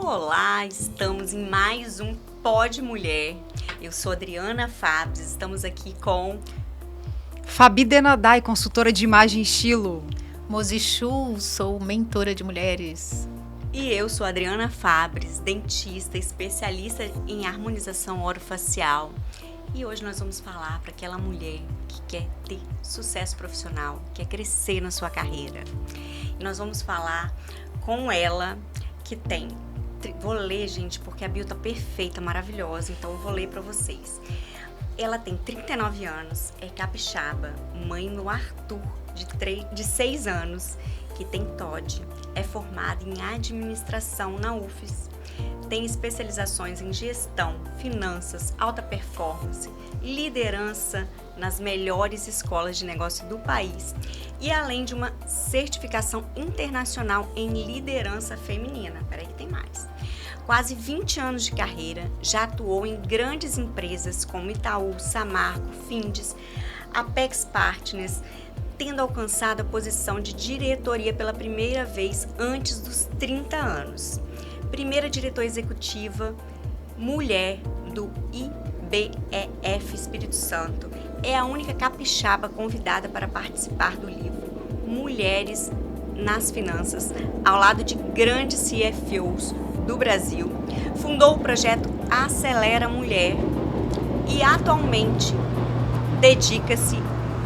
Olá, estamos em mais um Pod Mulher. Eu sou Adriana Fabres, estamos aqui com Fabi Denadai, consultora de imagem e estilo. Mozi Chu, sou mentora de mulheres. E eu sou Adriana Fabres, dentista, especialista em harmonização orofacial. E hoje nós vamos falar para aquela mulher que quer ter sucesso profissional, quer crescer na sua carreira. E nós vamos falar com ela que tem... Vou ler, gente, porque a bio tá perfeita, maravilhosa, então eu vou ler para vocês. Ela tem 39 anos, é capixaba, mãe do Arthur, de 6 anos, que tem TOD, é formada em administração na UFES, tem especializações em gestão, finanças, alta performance, liderança nas melhores escolas de negócio do país e além de uma certificação internacional em liderança feminina. Peraí que tem mais. Quase 20 anos de carreira, já atuou em grandes empresas como Itaú, Samarco, Findes, Apex Partners, tendo alcançado a posição de diretoria pela primeira vez antes dos 30 anos. Primeira diretora executiva, mulher do IBEF Espírito Santo. É a única capixaba convidada para participar do livro Mulheres nas Finanças, ao lado de grandes CFOs do Brasil. Fundou o projeto Acelera Mulher e atualmente dedica-se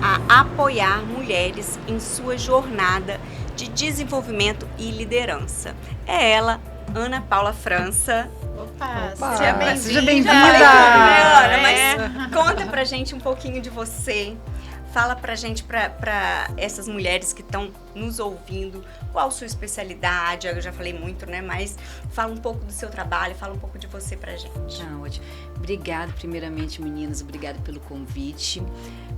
a apoiar mulheres em sua jornada de desenvolvimento e liderança. É ela, Ana Paula França. Opa, seja bem-vinda! Ana, mas conta pra gente um pouquinho de você. Fala pra gente, pra essas mulheres que estão nos ouvindo, qual a sua especialidade? Eu já falei muito, né? Mas fala um pouco do seu trabalho, fala um pouco de você pra gente. Ótimo. Obrigada, primeiramente, meninas. Obrigada pelo convite.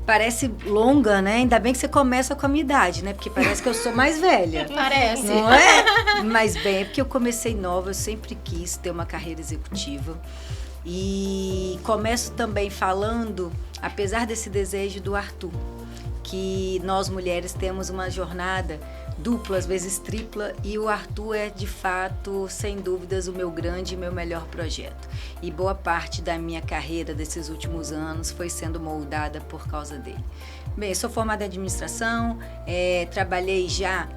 Parece longa, né? Ainda bem que você começa com a minha idade, né? Porque parece que eu sou mais velha. Parece. Não é? Mas bem, é porque eu comecei nova, eu sempre quis ter uma carreira executiva. E começo também falando, apesar desse desejo do Arthur, que nós mulheres temos uma jornada dupla, às vezes tripla, e o Arthur é de fato, sem dúvidas, o meu grande e meu melhor projeto. E boa parte da minha carreira desses últimos anos foi sendo moldada por causa dele. Bem, sou formada em administração, trabalhei já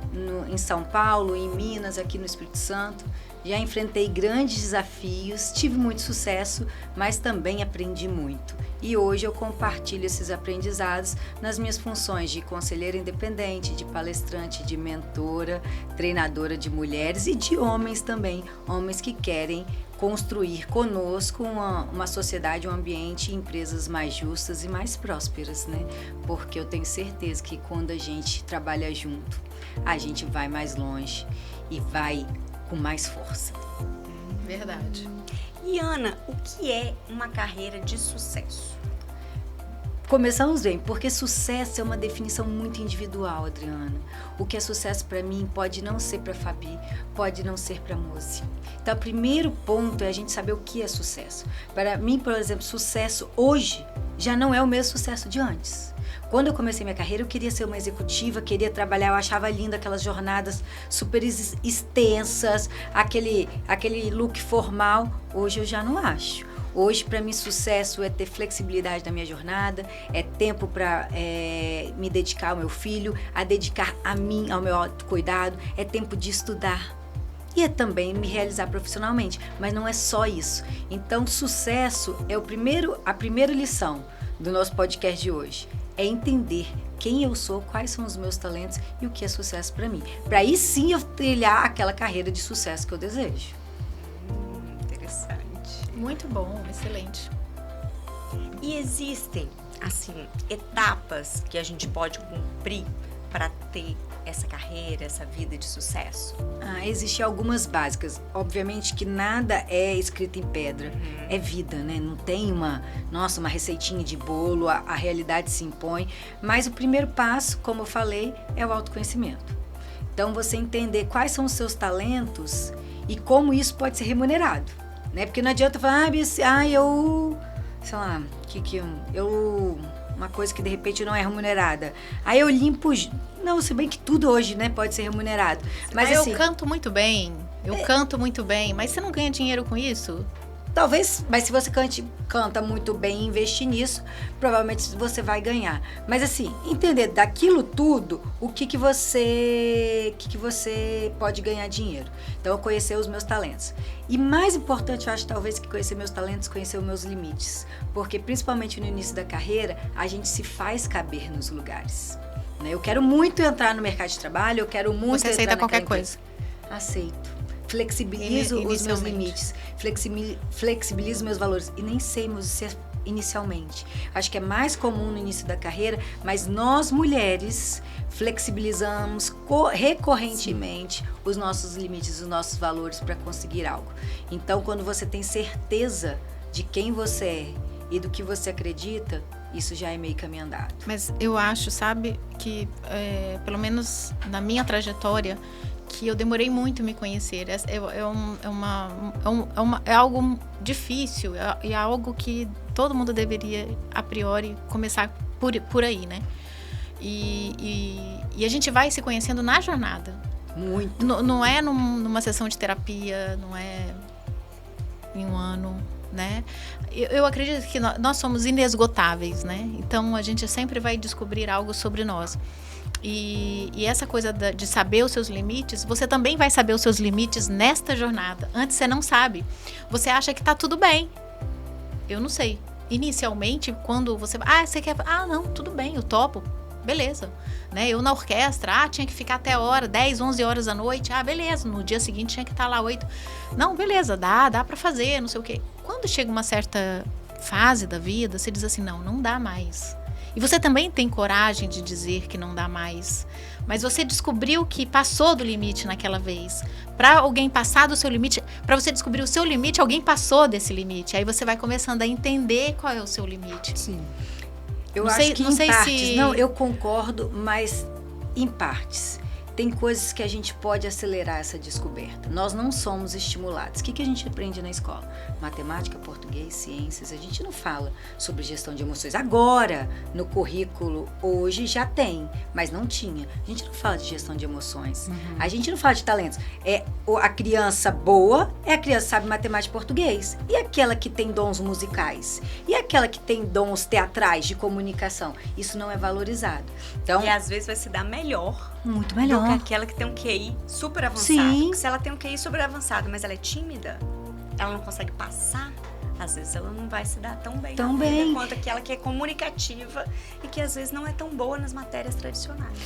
em São Paulo, em Minas, aqui no Espírito Santo. Já enfrentei grandes desafios, tive muito sucesso, mas também aprendi muito. E hoje eu compartilho esses aprendizados nas minhas funções de conselheira independente, de palestrante, de mentora, treinadora de mulheres e de homens também, homens que querem construir conosco uma sociedade, um ambiente e empresas mais justas e mais prósperas, né? Porque eu tenho certeza que quando a gente trabalha junto, a gente vai mais longe e vai com mais força. Verdade. E Ana, o que é uma carreira de sucesso? Começamos bem, porque sucesso é uma definição muito individual, Adriana. O que é sucesso para mim pode não ser para Fabi, pode não ser para Mozi. Então, o primeiro ponto é a gente saber o que é sucesso. Para mim, por exemplo, sucesso hoje já não é o mesmo sucesso de antes. Quando eu comecei minha carreira, eu queria ser uma executiva, queria trabalhar, eu achava linda aquelas jornadas super extensas, aquele look formal. Hoje eu já não acho. Hoje, para mim, sucesso é ter flexibilidade na minha jornada, é tempo para me dedicar ao meu filho, a dedicar a mim, ao meu autocuidado, é tempo de estudar. E é também me realizar profissionalmente, mas não é só isso. Então, sucesso é a primeira lição do nosso podcast de hoje. É entender quem eu sou, quais são os meus talentos e o que é sucesso para mim. Para aí sim eu trilhar aquela carreira de sucesso que eu desejo. Interessante. Muito bom, excelente. E existem, assim, etapas que a gente pode cumprir para ter essa carreira, essa vida de sucesso? Existem algumas básicas. Obviamente que nada é escrito em pedra. É vida, né? Não tem uma receitinha de bolo, a realidade se impõe. Mas o primeiro passo, como eu falei, é o autoconhecimento. Então, você entender quais são os seus talentos e como isso pode ser remunerado, né? Porque não adianta falar, uma coisa que de repente não é remunerada. Aí eu limpo... Não, se bem que tudo hoje, né, pode ser remunerado. Mas assim, eu canto muito bem. Eu canto muito bem, mas você não ganha dinheiro com isso? Talvez, mas se você canta muito bem e investir nisso, provavelmente você vai ganhar. Mas assim, entender daquilo tudo, o que você pode ganhar dinheiro. Então, eu conhecer os meus talentos. E mais importante, eu acho talvez que conhecer meus talentos, conhecer os meus limites. Porque principalmente no início da carreira, a gente se faz caber nos lugares. Né? Eu quero muito entrar no mercado de trabalho, eu quero muito Você entrar aceita naquela qualquer empresa. coisa? Aceito. Flexibilizo os meus limites, flexibilizo meus valores e nem sei meus ser inicialmente. Acho que é mais comum no início da carreira, mas nós mulheres flexibilizamos recorrentemente os nossos limites, os nossos valores para conseguir algo. Então, quando você tem certeza de quem você é e do que você acredita, isso já é meio caminho andado. Mas eu acho, sabe, que pelo menos na minha trajetória, que eu demorei muito a me conhecer. É algo difícil, é algo que todo mundo deveria, a priori, começar por aí, né? E a gente vai se conhecendo na jornada. Muito. Não é numa sessão de terapia, não é em um ano, né? Eu acredito que nós somos inesgotáveis, né? Então, a gente sempre vai descobrir algo sobre nós. E essa coisa de saber os seus limites, você também vai saber os seus limites nesta jornada. Antes você não sabe. Você acha que tá tudo bem. Eu não sei. Inicialmente, quando você quer... não, tudo bem, eu topo. Beleza. Né? Eu na orquestra, tinha que ficar até a hora, 10, 11 horas da noite. Beleza. No dia seguinte tinha que estar lá 8. Não, beleza, dá pra fazer, não sei o quê. Quando chega uma certa fase da vida, você diz assim, não dá mais. E você também tem coragem de dizer que não dá mais. Mas você descobriu que passou do limite naquela vez. Para alguém passar do seu limite, para você descobrir o seu limite, alguém passou desse limite. Aí você vai começando a entender qual é o seu limite. Sim. Eu acho que em partes, não, eu concordo, mas em partes. Tem coisas que a gente pode acelerar essa descoberta. Nós não somos estimulados. O que a gente aprende na escola? Matemática, português, ciências. A gente não fala sobre gestão de emoções. Agora, no currículo, hoje já tem, mas não tinha. A gente não fala de gestão de emoções. Uhum. A gente não fala de talentos. A criança boa é a criança que sabe matemática e português. E aquela que tem dons musicais? E aquela que tem dons teatrais, de comunicação? Isso não é valorizado. Então, e às vezes vai se dar melhor. Muito melhor. Do que aquela que tem um QI super avançado. Sim. Porque se ela tem um QI super avançado, mas ela é tímida, ela não consegue passar, às vezes ela não vai se dar tão bem quanto aquela que é comunicativa e que às vezes não é tão boa nas matérias tradicionais.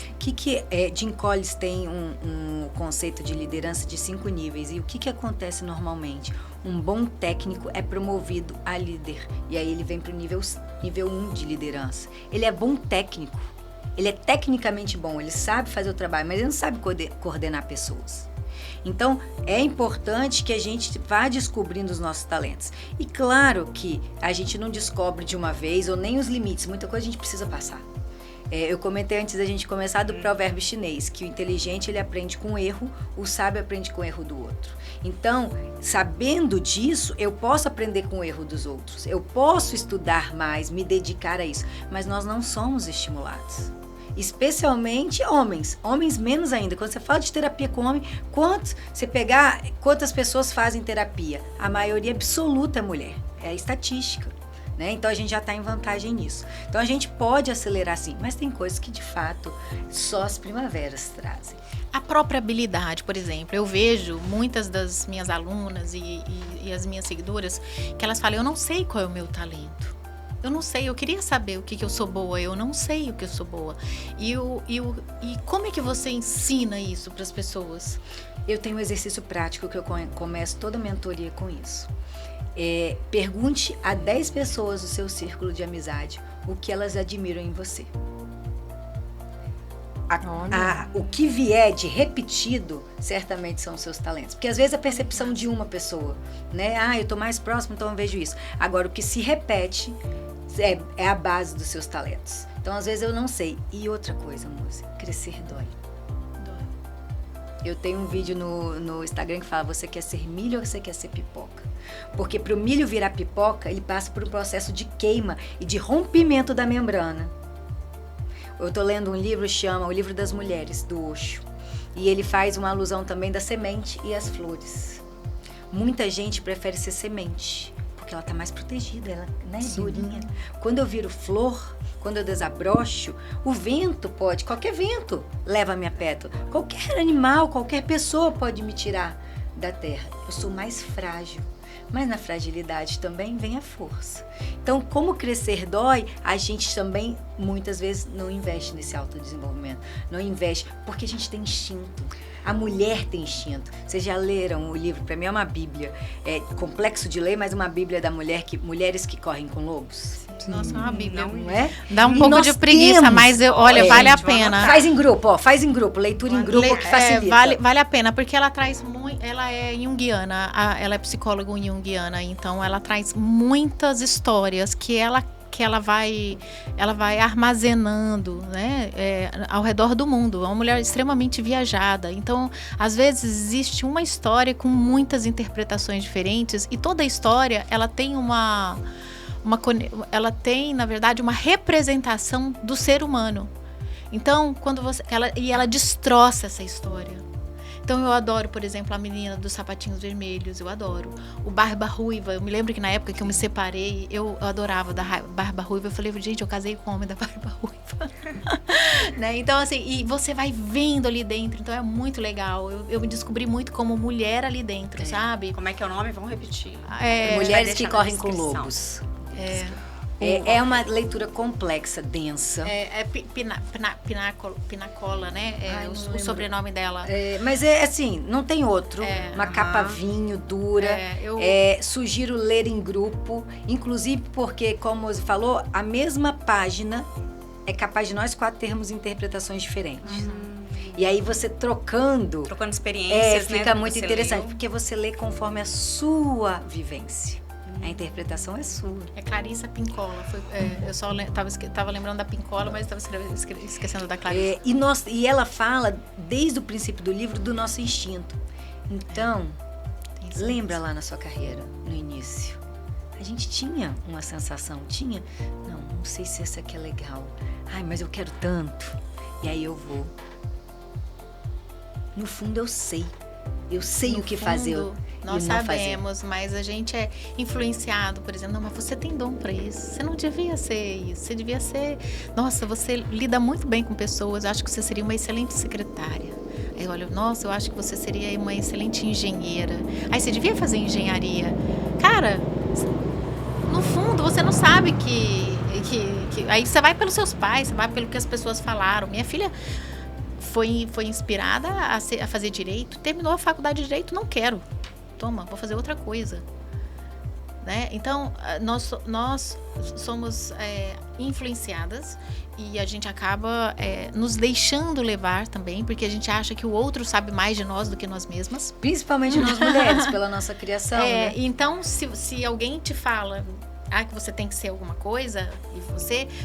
Jim Collins tem um conceito de liderança de 5 níveis. E o que acontece normalmente? Um bom técnico é promovido a líder. E aí ele vem para o nível 1 de liderança. Ele é bom técnico. Ele é tecnicamente bom, ele sabe fazer o trabalho, mas ele não sabe coordenar pessoas. Então, é importante que a gente vá descobrindo os nossos talentos. E claro que a gente não descobre de uma vez, ou nem os limites, muita coisa a gente precisa passar. Eu comentei antes da gente começar do provérbio chinês, que o inteligente ele aprende com erro, o sábio aprende com o erro do outro. Então, sabendo disso, eu posso aprender com o erro dos outros. Eu posso estudar mais, me dedicar a isso, mas nós não somos estimulados. Especialmente homens menos ainda. Quando você fala de terapia com homem, quantas pessoas fazem terapia? A maioria absoluta é mulher, é a estatística, né? Então a gente já está em vantagem nisso. Então a gente pode acelerar sim, mas tem coisas que de fato só as primaveras trazem. A própria habilidade, por exemplo, eu vejo muitas das minhas alunas e as minhas seguidoras que elas falam, eu não sei qual é o meu talento. Eu não sei, eu queria saber o que eu sou boa, eu não sei o que eu sou boa. E como é que você ensina isso para as pessoas? Eu tenho um exercício prático que eu começo toda a mentoria com isso. Pergunte a 10 pessoas do seu círculo de amizade o que elas admiram em você. O que vier de repetido, certamente são os seus talentos. Porque às vezes a percepção de uma pessoa, né? Eu tô mais próximo, então eu vejo isso. Agora, o que se repete é a base dos seus talentos. Então, às vezes eu não sei. E outra coisa, moça, crescer dói. Eu tenho um vídeo no Instagram que fala, você quer ser milho ou você quer ser pipoca? Porque para o milho virar pipoca, ele passa por um processo de queima e de rompimento da membrana. Eu estou lendo um livro, chama O Livro das Mulheres, do Osho. E ele faz uma alusão também da semente e as flores. Muita gente prefere ser semente, porque ela tá mais protegida, ela, né, durinha. Quando eu viro flor, quando eu desabrocho, o vento pode, qualquer vento leva a minha pétala. Qualquer animal, qualquer pessoa pode me tirar da terra. Eu sou mais frágil. Mas na fragilidade também vem a força. Então, como crescer dói, a gente também, muitas vezes, não investe nesse autodesenvolvimento. Não investe, porque a gente tem instinto. A mulher tem instinto. Vocês já leram o livro? Para mim é uma bíblia. É complexo de ler, mas uma bíblia da mulher, Mulheres que Correm com Lobos. Nossa, é uma bíblia. Não é? Dá um E pouco nós de preguiça, temos. mas olha, É, vale a gente, vamos pena. Faz em grupo, faz em grupo. Leitura em grupo que facilita. Vale a pena, porque ela traz muito. Ela é junguiana, ela é psicóloga junguiana, então ela traz muitas histórias que ela vai armazenando, né, ao redor do mundo. É uma mulher extremamente viajada. Então, às vezes, existe uma história com muitas interpretações diferentes e toda história, ela tem ela tem, na verdade, uma representação do ser humano. Então, ela destroça essa história. Então, eu adoro, por exemplo, a menina dos sapatinhos vermelhos, eu adoro. O Barba Ruiva, eu me lembro que na época que eu me separei, eu adorava da Barba Ruiva. Eu falei, gente, eu casei com o homem da Barba Ruiva. Né? Então, assim, e você vai vendo ali dentro, então é muito legal. Eu me descobri muito como mulher ali dentro, sabe? Como é que é o nome? Vamos repetir. Mulheres que deixar na correm com descrição. lobos. É uma leitura complexa, densa. Pinacola, né? O sobrenome dela. Mas é assim, não tem outro. Uma capa vinho, dura. Sugiro ler em grupo. Inclusive porque, como você falou, a mesma página é capaz de nós 4 termos interpretações diferentes. E aí você trocando experiências, né? fica muito interessante. Leu. Porque você lê conforme a sua vivência. A interpretação é sua. É Clarissa Pincola. Eu só tava lembrando da Pincola, mas estava esquecendo da Clarissa. E ela fala, desde o princípio do livro, do nosso instinto. Então, lembra lá na sua carreira, no início. A gente tinha uma sensação, não sei se essa aqui é legal. Ai, mas eu quero tanto. E aí eu vou. No fundo eu sei. Eu sei o que fazer. Nós sabemos, mas a gente é influenciado, por exemplo, não, mas você tem dom para isso, você não devia ser isso, você devia ser, nossa, você lida muito bem com pessoas, eu acho que você seria uma excelente secretária. Aí olha, nossa, eu acho que você seria uma excelente engenheira. Aí você devia fazer engenharia. Cara, no fundo você não sabe que aí você vai pelos seus pais, você vai pelo que as pessoas falaram. Minha filha foi inspirada a fazer direito, terminou a faculdade de direito, não quero. Toma, vou fazer outra coisa. Né? Então, nós somos influenciadas e a gente acaba nos deixando levar também, porque a gente acha que o outro sabe mais de nós do que nós mesmas. Principalmente nós mulheres, pela nossa criação. Né? Então, se alguém te fala que você tem que ser alguma coisa, e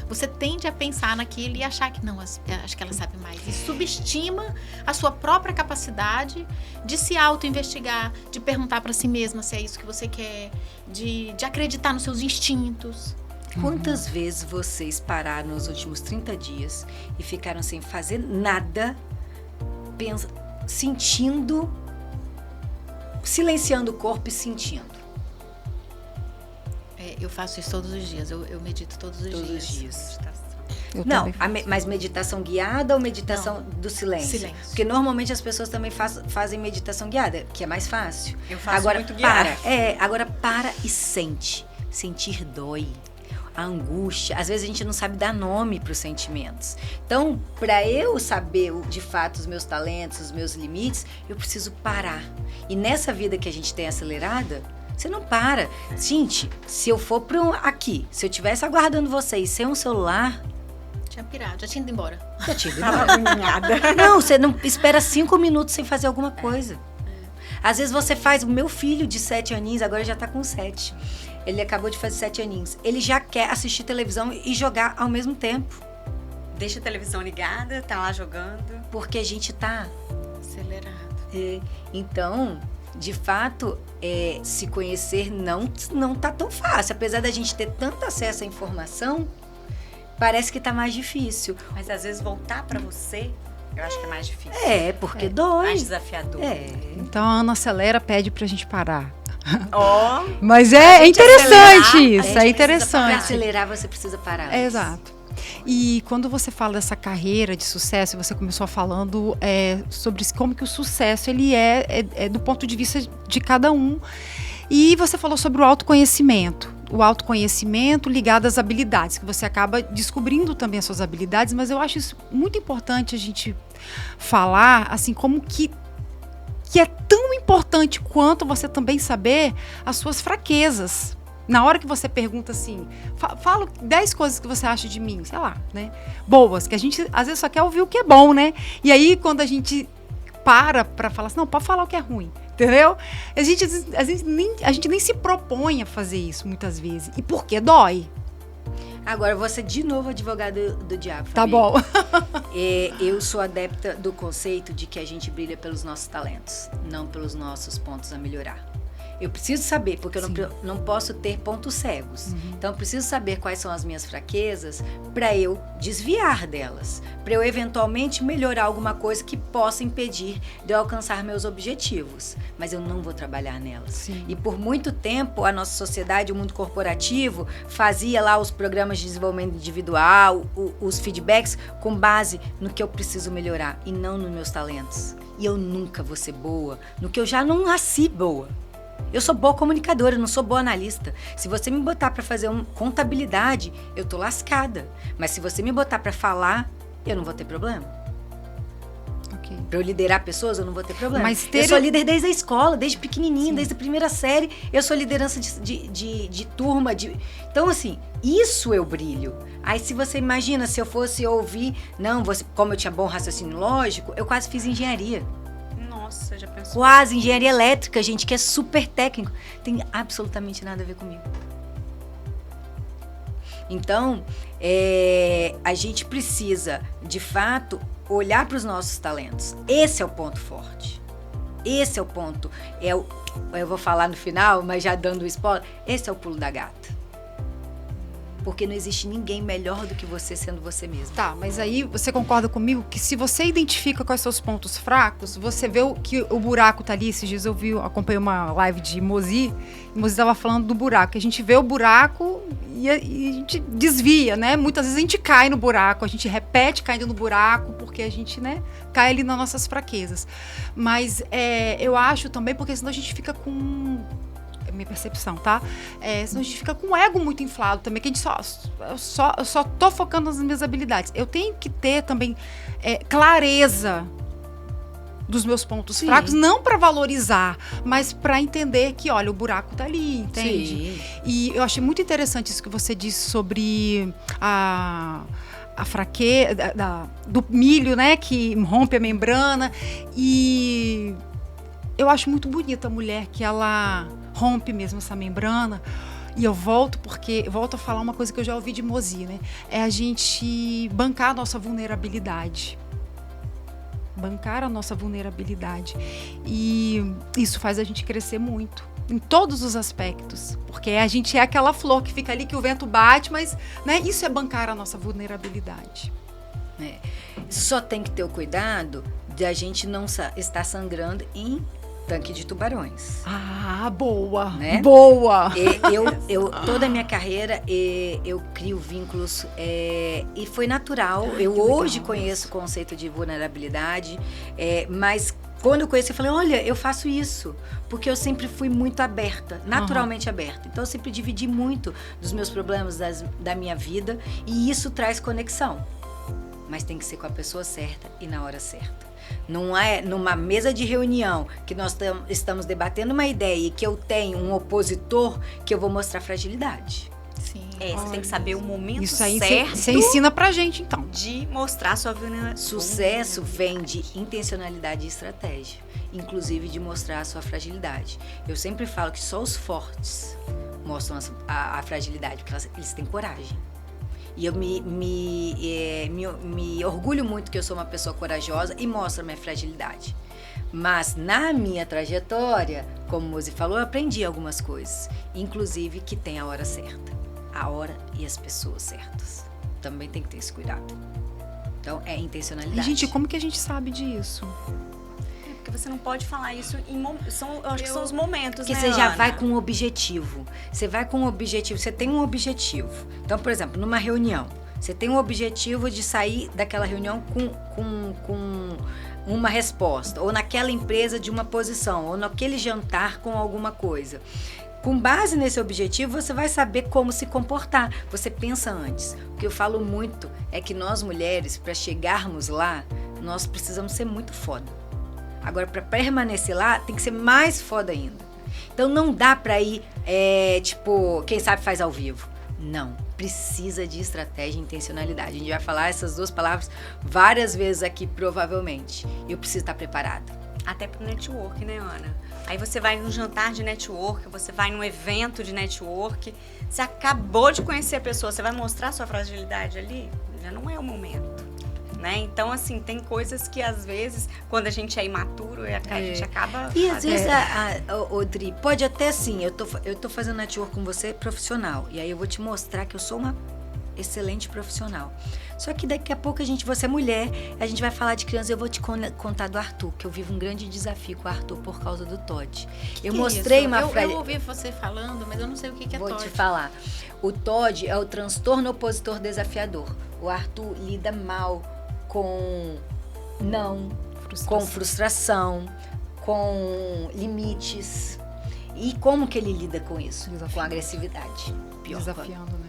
você tende a pensar naquilo e achar que não, acho que ela sabe mais. E subestima a sua própria capacidade de se auto-investigar, de perguntar para si mesma se é isso que você quer, de acreditar nos seus instintos. Quantas vezes vocês pararam nos últimos 30 dias e ficaram sem fazer nada, sentindo, silenciando o corpo e sentindo? Eu faço isso todos os dias, eu medito todos os dias. Não, mas meditação guiada ou meditação do silêncio? Silêncio. Porque normalmente as pessoas também fazem meditação guiada, que é mais fácil. Eu faço muito guiada. Agora para e sente. Sentir dói. A angústia, às vezes a gente não sabe dar nome para os sentimentos. Então, para eu saber de fato os meus talentos, os meus limites, eu preciso parar. E nessa vida que a gente tem acelerada, você não para. Gente, se eu for aqui, se eu estivesse aguardando vocês sem um celular... Tinha pirado, já tinha ido embora. Já tinha ido embora. Não, você não espera 5 minutos sem fazer alguma coisa. Às vezes você faz... O meu filho de 7 aninhos, agora já tá com 7. Ele acabou de fazer 7 aninhos. Ele já quer assistir televisão e jogar ao mesmo tempo. Deixa a televisão ligada, tá lá jogando. Porque a gente tá... acelerado. Então... De fato, se conhecer não tá tão fácil. Apesar da gente ter tanto acesso à informação, parece que tá mais difícil. Mas às vezes voltar para você Eu acho que é mais difícil. Porque dói. Mais desafiador. Então a Ana Acelera pede pra gente parar. Ó, Mas A é gente interessante acelerar, isso, a gente é Para interessante. acelerar, você precisa parar. É, exato. E quando você fala dessa carreira de sucesso, você começou falando sobre como que o sucesso ele é do ponto de vista de cada um. E você falou sobre o autoconhecimento. O autoconhecimento ligado às habilidades, que você acaba descobrindo também as suas habilidades, mas eu acho isso muito importante a gente falar, assim, como que é tão importante quanto você também saber as suas fraquezas. Na hora que você pergunta assim, fala 10 coisas que você acha de mim, sei lá, né? Boas, que a gente às vezes só quer ouvir o que é bom, né? E aí quando a gente para falar assim, não, pode falar o que é ruim, entendeu? A gente nem se propõe a fazer isso muitas vezes. E porque dói. Agora, você de novo advogado do diabo, Fabi. Tá bom. Eu sou adepta do conceito de que a gente brilha pelos nossos talentos, não pelos nossos pontos a melhorar. Eu preciso saber, porque eu não posso ter pontos cegos. Então, eu preciso saber quais são as minhas fraquezas para eu desviar delas. Para eu, eventualmente, melhorar alguma coisa que possa impedir de eu alcançar meus objetivos. Mas eu não vou trabalhar nelas. Sim. E por muito tempo, a nossa sociedade, o mundo corporativo, fazia lá os programas de desenvolvimento individual, os feedbacks, com base no que eu preciso melhorar e não nos meus talentos. E eu nunca vou ser boa no que eu já não nasci boa. Eu sou boa comunicadora, eu não sou boa analista. Se você me botar para fazer contabilidade, eu tô lascada. Mas se você me botar para falar, eu não vou ter problema. Ok. Para eu liderar pessoas, eu não vou ter problema. Mas Eu sou líder desde a escola, desde pequenininha, desde a primeira série. Eu sou liderança de turma. Então, assim, isso eu brilho. Aí, se você imagina, se eu fosse ouvir... Não, como eu tinha bom raciocínio lógico, eu quase fiz engenharia. nossa, já pensou? Quase, engenharia elétrica, gente, que é super técnico. Tem absolutamente nada a ver comigo. Então, a gente precisa, de fato, olhar para os nossos talentos. Esse é o ponto forte. Esse é o ponto. Eu vou falar no final, mas já dando o spoiler. Esse é o pulo da gata. Porque não existe ninguém melhor do que você sendo você mesmo. Tá, mas aí você concorda comigo que se você identifica quais são os pontos fracos, você vê que o buraco tá ali. Esses dias eu acompanhei uma live de Mozi, e Mozi estava falando do buraco, que a gente vê o buraco e a gente desvia, né? Muitas vezes a gente cai no buraco, a gente repete caindo no buraco, porque a gente, né, cai ali nas nossas fraquezas. Mas eu acho também, porque senão a gente fica com... minha percepção, tá? Senão a gente fica com o ego muito inflado também, que a gente eu só tô focando nas minhas habilidades. Eu tenho que ter também clareza dos meus pontos fracos, não para valorizar, mas para entender que, olha, o buraco tá ali, entende? Sim. E eu achei muito interessante isso que você disse sobre a fraqueza do milho, né, que rompe a membrana. E eu acho muito bonita a mulher que ela rompe mesmo essa membrana. E eu volto a falar uma coisa que eu já ouvi de Mozi, né? É a gente bancar a nossa vulnerabilidade. Bancar a nossa vulnerabilidade. E isso faz a gente crescer muito, em todos os aspectos. Porque a gente é aquela flor que fica ali, que o vento bate, mas, né, isso é bancar a nossa vulnerabilidade. Só tem que ter o cuidado de a gente não estar sangrando em tanque de tubarões. Ah, boa! Né? Boa! Toda a minha carreira, eu crio vínculos e foi natural. Eu hoje conheço o conceito de vulnerabilidade, mas quando eu conheci, eu falei, olha, eu faço isso, porque eu sempre fui muito aberta, naturalmente aberta. Então, eu sempre dividi muito dos meus problemas, da minha vida, e isso traz conexão. Mas tem que ser com a pessoa certa e na hora certa. Não é numa mesa de reunião que nós estamos debatendo uma ideia e que eu tenho um opositor que eu vou mostrar fragilidade. Sim. Você tem que saber o momento isso aí certo. Você ensina pra gente, então. De mostrar a sua vulnerabilidade. Sucesso vem de intencionalidade e estratégia, inclusive de mostrar a sua fragilidade. Eu sempre falo que só os fortes mostram a fragilidade, porque eles têm coragem. E eu me orgulho muito que eu sou uma pessoa corajosa e mostro a minha fragilidade. Mas na minha trajetória, como o Mozi falou, eu aprendi algumas coisas. Inclusive que tem a hora certa. A hora e as pessoas certas. Também tem que ter esse cuidado. Então, é intencionalidade. E, gente, como que a gente sabe disso? Porque você não pode falar isso eu acho que são os momentos, Porque né, você já Ana? vai com um objetivo. Você vai com um objetivo, você tem um objetivo. Então, por exemplo, numa reunião, você tem um objetivo de sair daquela reunião com uma resposta, ou naquela empresa de uma posição, ou naquele jantar com alguma coisa. Com base nesse objetivo, você vai saber como se comportar. Você pensa antes. O que eu falo muito é que nós mulheres, para chegarmos lá, nós precisamos ser muito foda. Agora, para permanecer lá, tem que ser mais foda ainda. Então, não dá para ir, quem sabe faz ao vivo. Não. Precisa de estratégia e intencionalidade. A gente vai falar essas duas palavras várias vezes aqui, provavelmente. Eu preciso estar preparada. Até pro network, né, Ana? Aí você vai num jantar de network, você vai num evento de network, você acabou de conhecer a pessoa, você vai mostrar sua fragilidade ali? Já não é o momento, né? Então, assim, tem coisas que às vezes, quando a gente é imaturo, a gente acaba... E às vezes, Odri, pode até assim, eu tô fazendo network com você profissional, e aí eu vou te mostrar que eu sou uma excelente profissional. Só que daqui a pouco você é mulher, a gente vai falar de criança, eu vou te contar do Arthur, que eu vivo um grande desafio com o Arthur por causa do Todd. Eu mostrei uma frase. Eu ouvi você falando, mas eu não sei o que é Todd. Vou te falar. O Todd é o transtorno opositor desafiador. O Arthur lida mal com com frustração, com limites. E como que ele lida com isso? Com agressividade. Pior. Desafiando, né?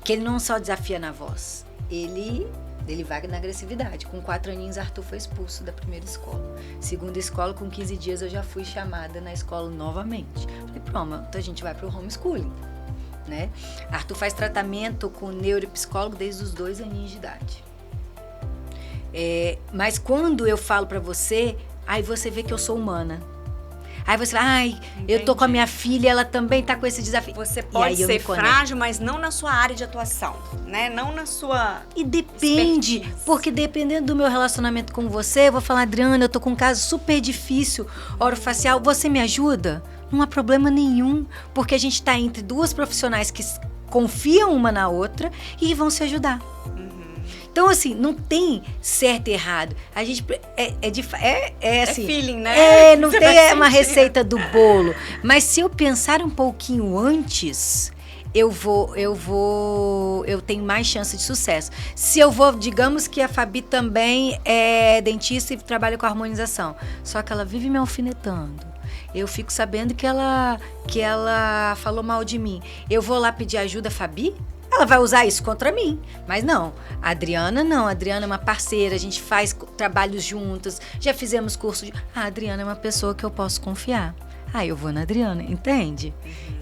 Que ele não só desafia na voz, ele vai na agressividade. Com 4 aninhos, Arthur foi expulso da primeira escola. Segunda escola, com 15 dias, eu já fui chamada na escola novamente. Falei, pronto, a gente vai para o homeschooling, né? Arthur faz tratamento com neuropsicólogo desde os 2 aninhos de idade. Mas quando eu falo para você, aí você vê que eu sou humana. Aí você fala, eu tô com a minha filha, ela também tá com esse desafio. Você pode ser frágil, mas não na sua área de atuação, né? Não na sua... E depende, expertise. Porque dependendo do meu relacionamento com você, eu vou falar, Adriana, eu tô com um caso super difícil, orofacial, você me ajuda? Não há problema nenhum, porque a gente tá entre 2 profissionais que confiam uma na outra e vão se ajudar. Então, assim, não tem certo e errado. A gente assim, feeling, né? Não tem uma receita do bolo. Mas se eu pensar um pouquinho antes, eu tenho mais chance de sucesso. Se eu vou, digamos que a Fabi também é dentista e trabalha com harmonização. Só que ela vive me alfinetando. Eu fico sabendo que ela falou mal de mim. Eu vou lá pedir ajuda, Fabi? Ela vai usar isso contra mim. Mas não, a Adriana é uma parceira, a gente faz trabalhos juntas, já fizemos curso a Adriana é uma pessoa que eu posso confiar. Eu vou na Adriana, entende?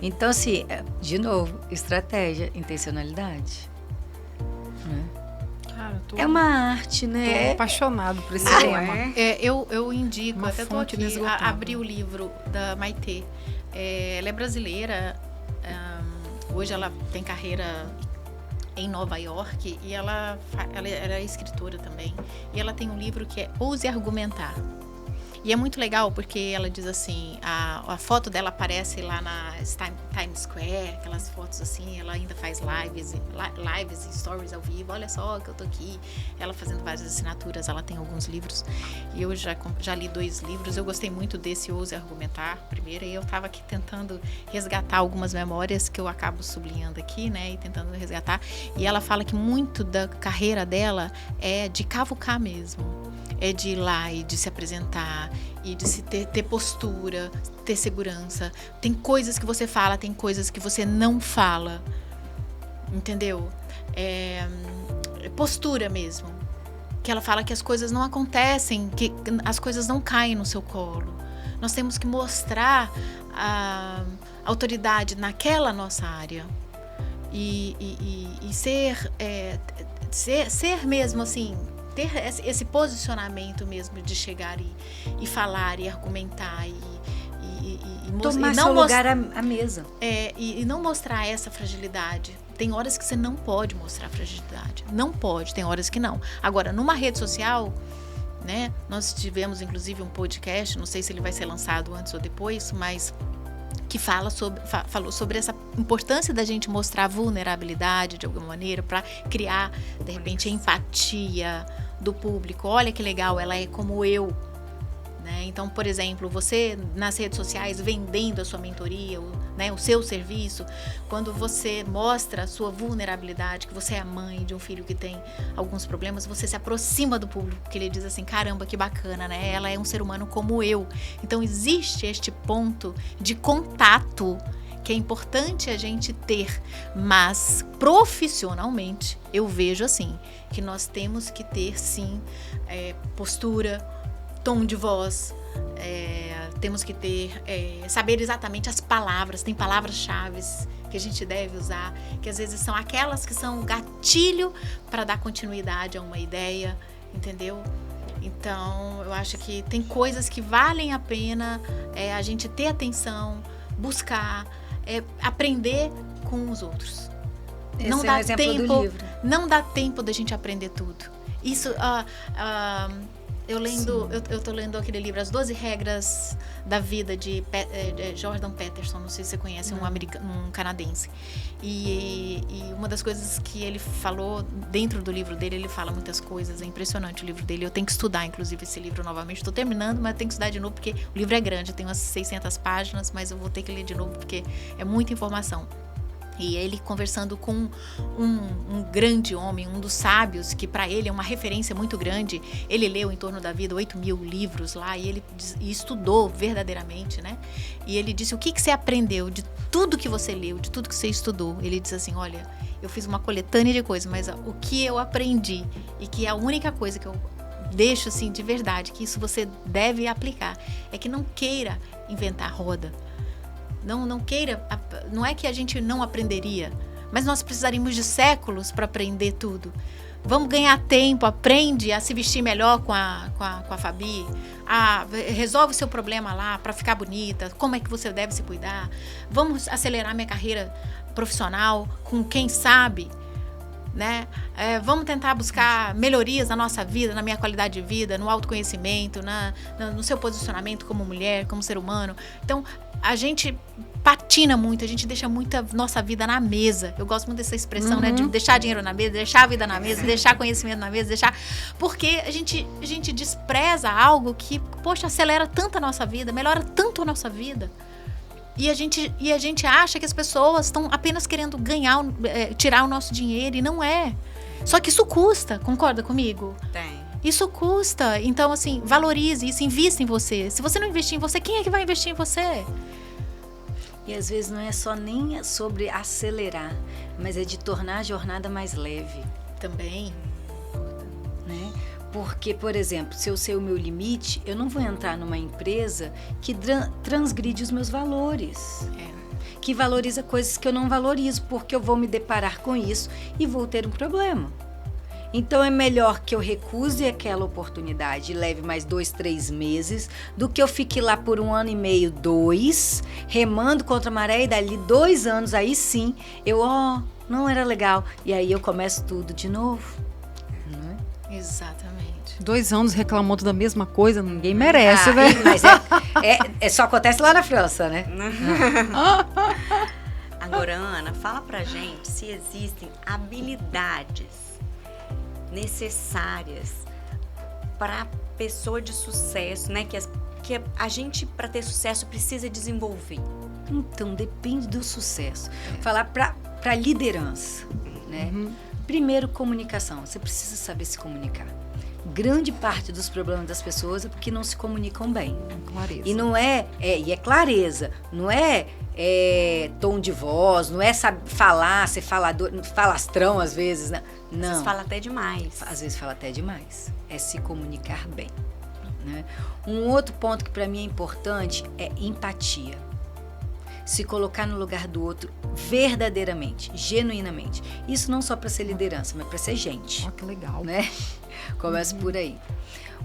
Então, assim, de novo, estratégia, intencionalidade. Né? Cara, é uma arte, né? Tô apaixonado por esse tema. Eu indico, Uma até tô fonte aqui, inesgotável. abri o livro da Maitê. Ela é brasileira, hoje ela tem carreira em Nova York e ela é escritora também. E ela tem um livro que é Ouse Argumentar. E é muito legal porque ela diz assim, a foto dela aparece lá na Times Square, aquelas fotos assim, ela ainda faz lives e stories ao vivo, olha só que eu tô aqui, ela fazendo várias assinaturas, ela tem alguns livros, e eu já li 2 livros, eu gostei muito desse Ouse Argumentar, primeiro, e eu tava aqui tentando resgatar algumas memórias que eu acabo sublinhando aqui, né, e tentando resgatar, e ela fala que muito da carreira dela é de cavucar mesmo, é de ir lá e de se apresentar e de se ter postura, ter segurança. Tem coisas que você fala, tem coisas que você não fala, entendeu? Postura mesmo. Que ela fala que as coisas não acontecem, que as coisas não caem no seu colo. Nós temos que mostrar a autoridade naquela nossa área e ser mesmo assim, ter esse posicionamento mesmo de chegar e falar e argumentar e tomar seu lugar à mesa. E não mostrar essa fragilidade. Tem horas que você não pode mostrar fragilidade. Não pode, tem horas que não. Agora, numa rede social, né, nós tivemos inclusive um podcast, não sei se ele vai ser lançado antes ou depois, mas que falou sobre essa importância da gente mostrar vulnerabilidade de alguma maneira para criar, de repente, empatia, do público. Olha que legal, ela é como eu. Né? Então, por exemplo, você nas redes sociais vendendo a sua mentoria, né, o seu serviço, quando você mostra a sua vulnerabilidade, que você é a mãe de um filho que tem alguns problemas, você se aproxima do público, que ele diz assim, caramba, que bacana, né? Ela é um ser humano como eu. Então, existe este ponto de contato que é importante a gente ter, mas profissionalmente, eu vejo assim, que nós temos que ter, sim, postura, tom de voz, temos que ter, saber exatamente as palavras, tem palavras-chave que a gente deve usar, que às vezes são aquelas que são o gatilho para dar continuidade a uma ideia, entendeu? Então, eu acho que tem coisas que valem a pena a gente ter atenção, buscar, aprender com os outros. Esse não é dá um exemplo tempo, do livro. Não dá tempo da gente aprender tudo. Isso, eu tô lendo aquele livro As 12 Regras da Vida de Jordan Peterson, não sei se você conhece, um canadense. E uma das coisas que ele falou dentro do livro dele, ele fala muitas coisas, é impressionante o livro dele. Eu tenho que estudar, inclusive, esse livro novamente. Estou terminando, mas tenho que estudar de novo, porque o livro é grande, tem umas 600 páginas, mas eu vou ter que ler de novo, porque é muita informação. E ele conversando com um grande homem, um dos sábios, que para ele é uma referência muito grande. Ele leu em torno da vida 8.000 livros lá e ele estudou verdadeiramente, né? E ele disse, o que você aprendeu de tudo que você leu, de tudo que você estudou? Ele disse assim, olha, eu fiz uma coletânea de coisas, mas o que eu aprendi e que é a única coisa que eu deixo assim de verdade, que isso você deve aplicar, é que não queira inventar roda. Não queira, não é que a gente não aprenderia, mas nós precisaríamos de séculos para aprender tudo. Vamos ganhar tempo, aprende a se vestir melhor com a Fabi, resolve o seu problema lá para ficar bonita, como é que você deve se cuidar. Vamos acelerar minha carreira profissional com quem sabe, né? Vamos tentar buscar melhorias na nossa vida, na minha qualidade de vida, no autoconhecimento, no seu posicionamento como mulher, como ser humano. Então, a gente patina muito, a gente deixa muita nossa vida na mesa. Eu gosto muito dessa expressão, né? De deixar dinheiro na mesa, deixar a vida na mesa, deixar conhecimento na mesa, porque a gente despreza algo que, poxa, acelera tanto a nossa vida, melhora tanto a nossa vida. E a gente acha que as pessoas estão apenas querendo tirar o nosso dinheiro, e não é. Só que isso custa, concorda comigo? Tem. Isso custa. Então, assim, valorize isso, invista em você. Se você não investir em você, quem é que vai investir em você? E às vezes não é só nem sobre acelerar, mas é de tornar a jornada mais leve. Também. Né? Porque, por exemplo, se eu sei o meu limite, eu não vou entrar numa empresa que transgride os meus valores. Que valoriza coisas que eu não valorizo, porque eu vou me deparar com isso e vou ter um problema. Então é melhor que eu recuse aquela oportunidade e leve mais 2, 3 meses, do que eu fique lá por 1 ano e meio, 2, remando contra a maré, e dali 2 anos, aí sim, não era legal. E aí eu começo tudo de novo. Não é? Exatamente. 2 anos reclamando da mesma coisa, ninguém merece, né? Mas só acontece lá na França, né? Agora, Ana, fala pra gente se existem habilidades necessárias para pessoa de sucesso, né? Que a gente, para ter sucesso, precisa desenvolver. Então, depende do sucesso. Falar para liderança, né? Primeiro, comunicação. Você precisa saber se comunicar. Grande parte dos problemas das pessoas é porque não se comunicam bem. Clareza. E não é clareza, não é tom de voz, não é saber falar, ser falador, falastrão às vezes, né? Não. Às vezes fala até demais. Às vezes fala até demais. É se comunicar bem, né? Um outro ponto que para mim é importante é empatia. Se colocar no lugar do outro verdadeiramente, genuinamente. Isso não só para ser liderança, mas para ser gente. Que legal. Né? Começa por aí.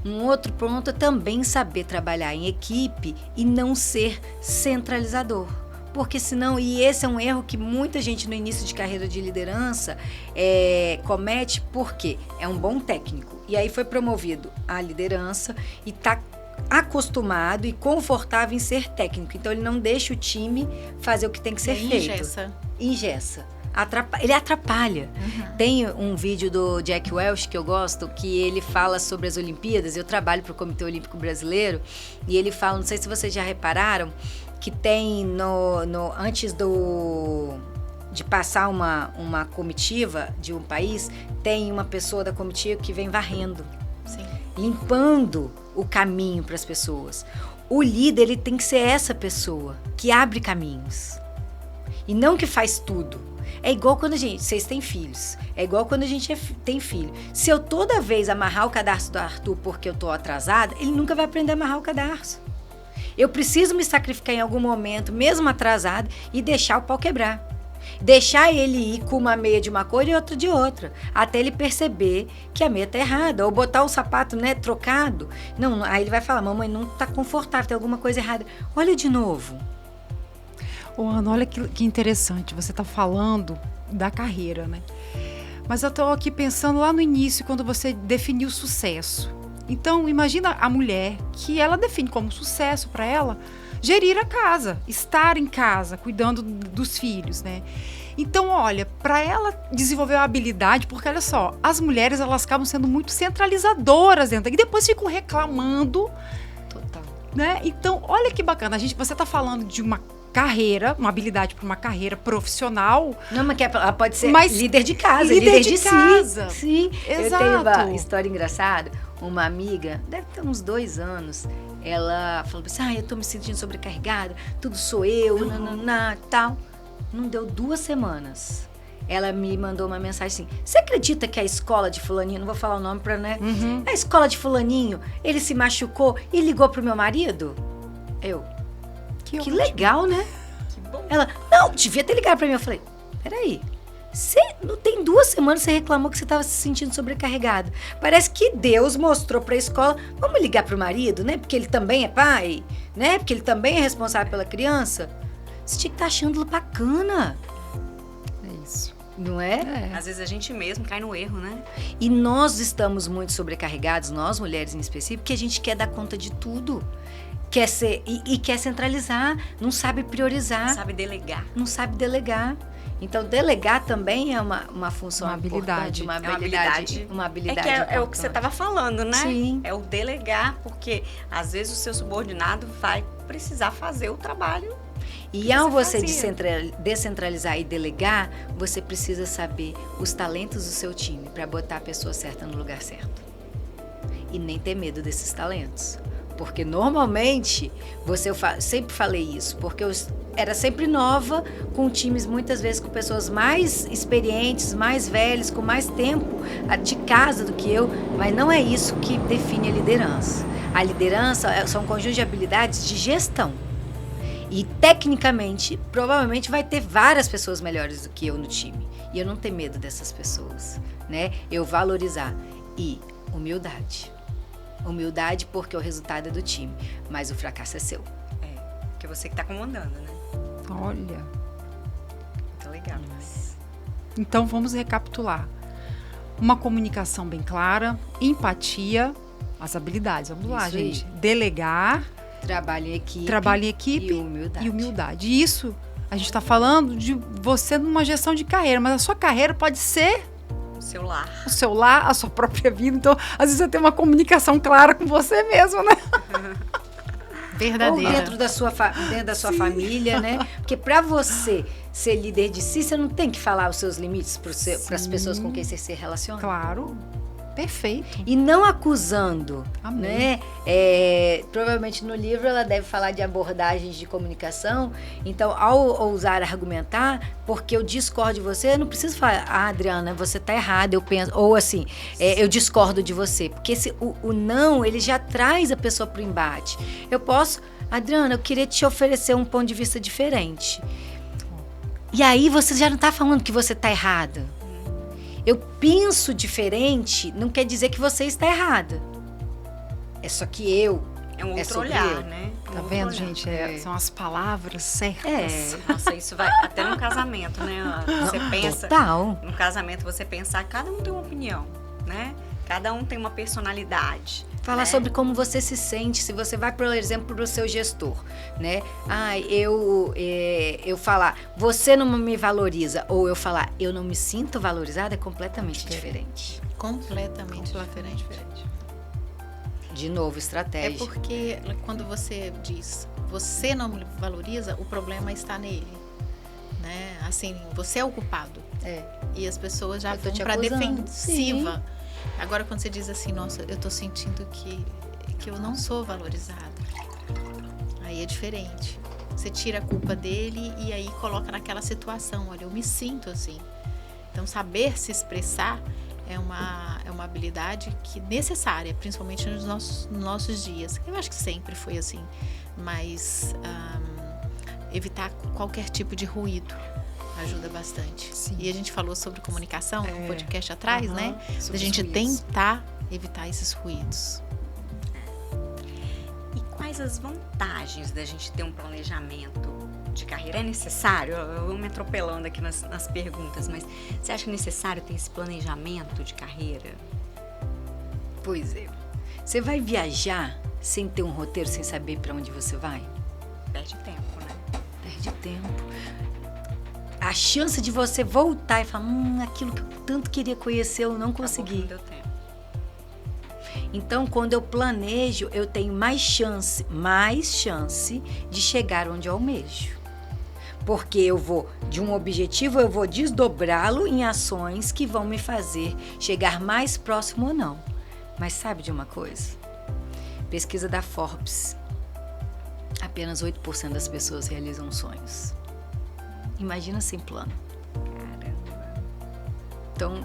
Um outro ponto é também saber trabalhar em equipe e não ser centralizador. Porque senão, e esse é um erro que muita gente no início de carreira de liderança comete, porque é um bom técnico. E aí foi promovido à liderança e está acostumado e confortável em ser técnico. Então ele não deixa o time fazer o que tem que ser feito. Engessa. Engessa. Ele atrapalha. Tem um vídeo do Jack Welch que eu gosto, que ele fala sobre as Olimpíadas. Eu trabalho para o Comitê Olímpico Brasileiro e ele fala, não sei se vocês já repararam, que tem antes de passar uma comitiva de um país, tem uma pessoa da comitiva que vem varrendo, Sim. limpando o caminho para as pessoas. O líder, ele tem que ser essa pessoa que abre caminhos e não que faz tudo. É igual quando vocês têm filhos, é igual quando a gente tem filho. Se eu toda vez amarrar o cadarço do Arthur porque eu tô atrasada, ele nunca vai aprender a amarrar o cadarço. Eu preciso me sacrificar em algum momento, mesmo atrasado, e deixar o pau quebrar. Deixar ele ir com uma meia de uma cor e outra de outra, até ele perceber que a meia tá errada, ou botar o sapato, né, trocado. Não, aí ele vai falar, mamãe, não tá confortável, tem alguma coisa errada. Olha de novo. Ô, Ana, olha que interessante, você tá falando da carreira, né? Mas eu tô aqui pensando lá no início, quando você definiu sucesso. Então, imagina a mulher que ela define como sucesso para ela gerir a casa, estar em casa, cuidando dos filhos, né? Então, olha, para ela desenvolver a habilidade, porque olha só, as mulheres elas acabam sendo muito centralizadoras dentro e depois ficam reclamando, Total. né? Então, olha que bacana, você tá falando de uma carreira, uma habilidade para uma carreira profissional. Não, mas ela pode ser Mas líder de casa, líder líder de si. casa. Sim. Exato. Eu tenho uma história engraçada. Uma amiga, deve ter uns 2 anos, ela falou assim, eu tô me sentindo sobrecarregada, tudo sou eu, tal. Não deu 2 semanas. Ela me mandou uma mensagem assim, você acredita que a escola de fulaninho, não vou falar o nome pra, né? A escola de fulaninho, ele se machucou e ligou pro meu marido? Que ótimo. legal, né? Que bom. Ela, não, devia ter ligado pra mim. Eu falei, peraí, você não tem 2 semanas você reclamou que você estava se sentindo sobrecarregada. Parece que Deus mostrou pra escola, vamos ligar pro marido, né? Porque ele também é pai, né? Porque ele também é responsável pela criança. Você tinha que estar achando bacana, É isso. não é? Às vezes a gente mesmo cai no erro, né? E nós estamos muito sobrecarregados, nós mulheres em específico, porque a gente quer dar conta de tudo. Quer ser, e quer centralizar, não sabe priorizar, Sabe delegar. não sabe delegar. Então, delegar também é uma função Uma habilidade. importante, uma É uma habilidade. Uma É habilidade que é o que você importante. estava falando, né? Sim. É o delegar, porque às vezes o seu subordinado vai precisar fazer o trabalho. E ao você fazia. descentralizar e delegar, você precisa saber os talentos do seu time para botar a pessoa certa no lugar certo. E nem ter medo desses talentos. Porque normalmente, eu sempre falei isso, porque eu era sempre nova, com times muitas vezes com pessoas mais experientes, mais velhas, com mais tempo de casa do que eu, mas não é isso que define a liderança. A liderança são um conjunto de habilidades de gestão. E tecnicamente, provavelmente vai ter várias pessoas melhores do que eu no time. E eu não tenho medo dessas pessoas, né? Eu valorizar. E humildade. Humildade porque o resultado é do time, mas o fracasso é seu. É, porque você que tá comandando, né? Olha. Muito legal. Então vamos recapitular. Uma comunicação bem clara, empatia, as habilidades. Vamos lá, Isso aí. gente. Delegar, Trabalho em equipe. trabalho em equipe E humildade. E isso, a gente está falando de você numa gestão de carreira, mas a sua carreira pode ser Seu lar. o seu lar, a sua própria vida. Então, às vezes você tem uma comunicação clara com você mesmo, né? Ou Verdadeira. dentro da sua família, né? Porque para você ser líder de si, você não tem que falar os seus limites para as pessoas com quem você se relaciona. Claro. Perfeito. E não acusando, Amém. né? Provavelmente no livro ela deve falar de abordagens de comunicação. Então, ao ousar argumentar, porque eu discordo de você, eu não preciso falar, Adriana, você está errada, eu penso, ou assim, eu discordo de você. Porque o não, ele já traz a pessoa para o embate. Eu posso, Adriana, eu queria te oferecer um ponto de vista diferente. E aí você já não está falando que você está errada. Eu penso diferente, não quer dizer que você está errada. É só que eu. É um outro sobre olhar, eu. né? Tá Um outro vendo, olhar. gente? São as palavras certas. É. Nossa, isso vai até no casamento, né? Você pensa. Total. No casamento, você pensar, cada um tem uma opinião, né? Cada um tem uma personalidade. Falar né? sobre como você se sente, se você vai, por exemplo, para o seu gestor, né? Eu falar, você não me valoriza, ou eu falar, eu não me sinto valorizada, é completamente diferente. Completamente diferente. De novo, É estratégia. porque quando você diz, você não me valoriza, o problema está nele, né? Assim, você é o culpado. E as pessoas já Eu tô vão te para acusando. defensiva. Agora, quando você diz assim, nossa, eu tô sentindo que eu não sou valorizada, aí é diferente. Você tira a culpa dele e aí coloca naquela situação, olha, eu me sinto assim. Então, saber se expressar é uma habilidade que necessária, principalmente nos nossos dias. Eu acho que sempre foi assim, mas evitar qualquer tipo de ruído ajuda bastante. Sim. E a gente falou sobre comunicação no podcast atrás, né? Sobre Da os gente ruídos. tentar evitar esses ruídos. E quais as vantagens da gente ter um planejamento de carreira? É necessário? Eu vou me atropelando aqui nas perguntas, mas você acha necessário ter esse planejamento de carreira? Pois é. Você vai viajar sem ter um roteiro, sem saber para onde você vai? Perde tempo, né? Perde tempo. A chance de você voltar e falar, aquilo que eu tanto queria conhecer, eu não consegui. Não deu tempo. Então, quando eu planejo, eu tenho mais chance de chegar onde eu almejo. Porque eu vou, de um objetivo, eu vou desdobrá-lo em ações que vão me fazer chegar mais próximo ou não. Mas sabe de uma coisa? Pesquisa da Forbes. Apenas 8% das pessoas realizam sonhos. Imagina sem plano. Caramba. Então,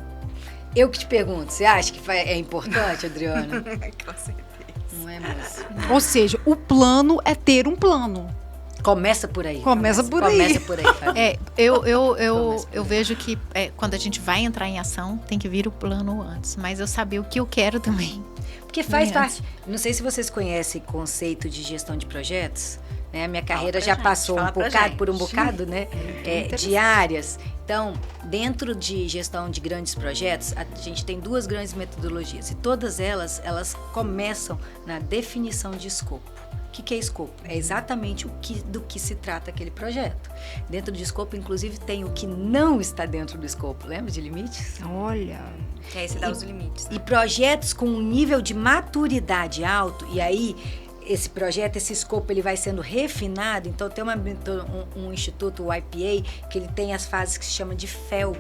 eu que te pergunto, você acha que é importante, Adriana? Com certeza. Não é, moça? Ou seja, o plano é ter um plano. Começa por aí. Começa por aí. Começa por aí, Fabi. Eu vejo que quando a gente vai entrar em ação, tem que vir o plano antes. Mas eu saber o que eu quero também. Porque faz Bem parte. Não sei se vocês conhecem o conceito de gestão de projetos. Né? A minha carreira pra já gente, passou fala pra por um gente. bocado, né? De áreas. Então, dentro de gestão de grandes projetos, a gente tem duas grandes metodologias. E todas elas começam na definição de escopo. O que é escopo? É exatamente do que se trata aquele projeto. Dentro do escopo, inclusive, tem o que não está dentro do escopo. Lembra de limites? Olha. Que aí você dá os limites. Né? E projetos com um nível de maturidade alto, e aí esse projeto, esse escopo, ele vai sendo refinado. Então tem um instituto, o IPA, que ele tem as fases que se chama de FEL,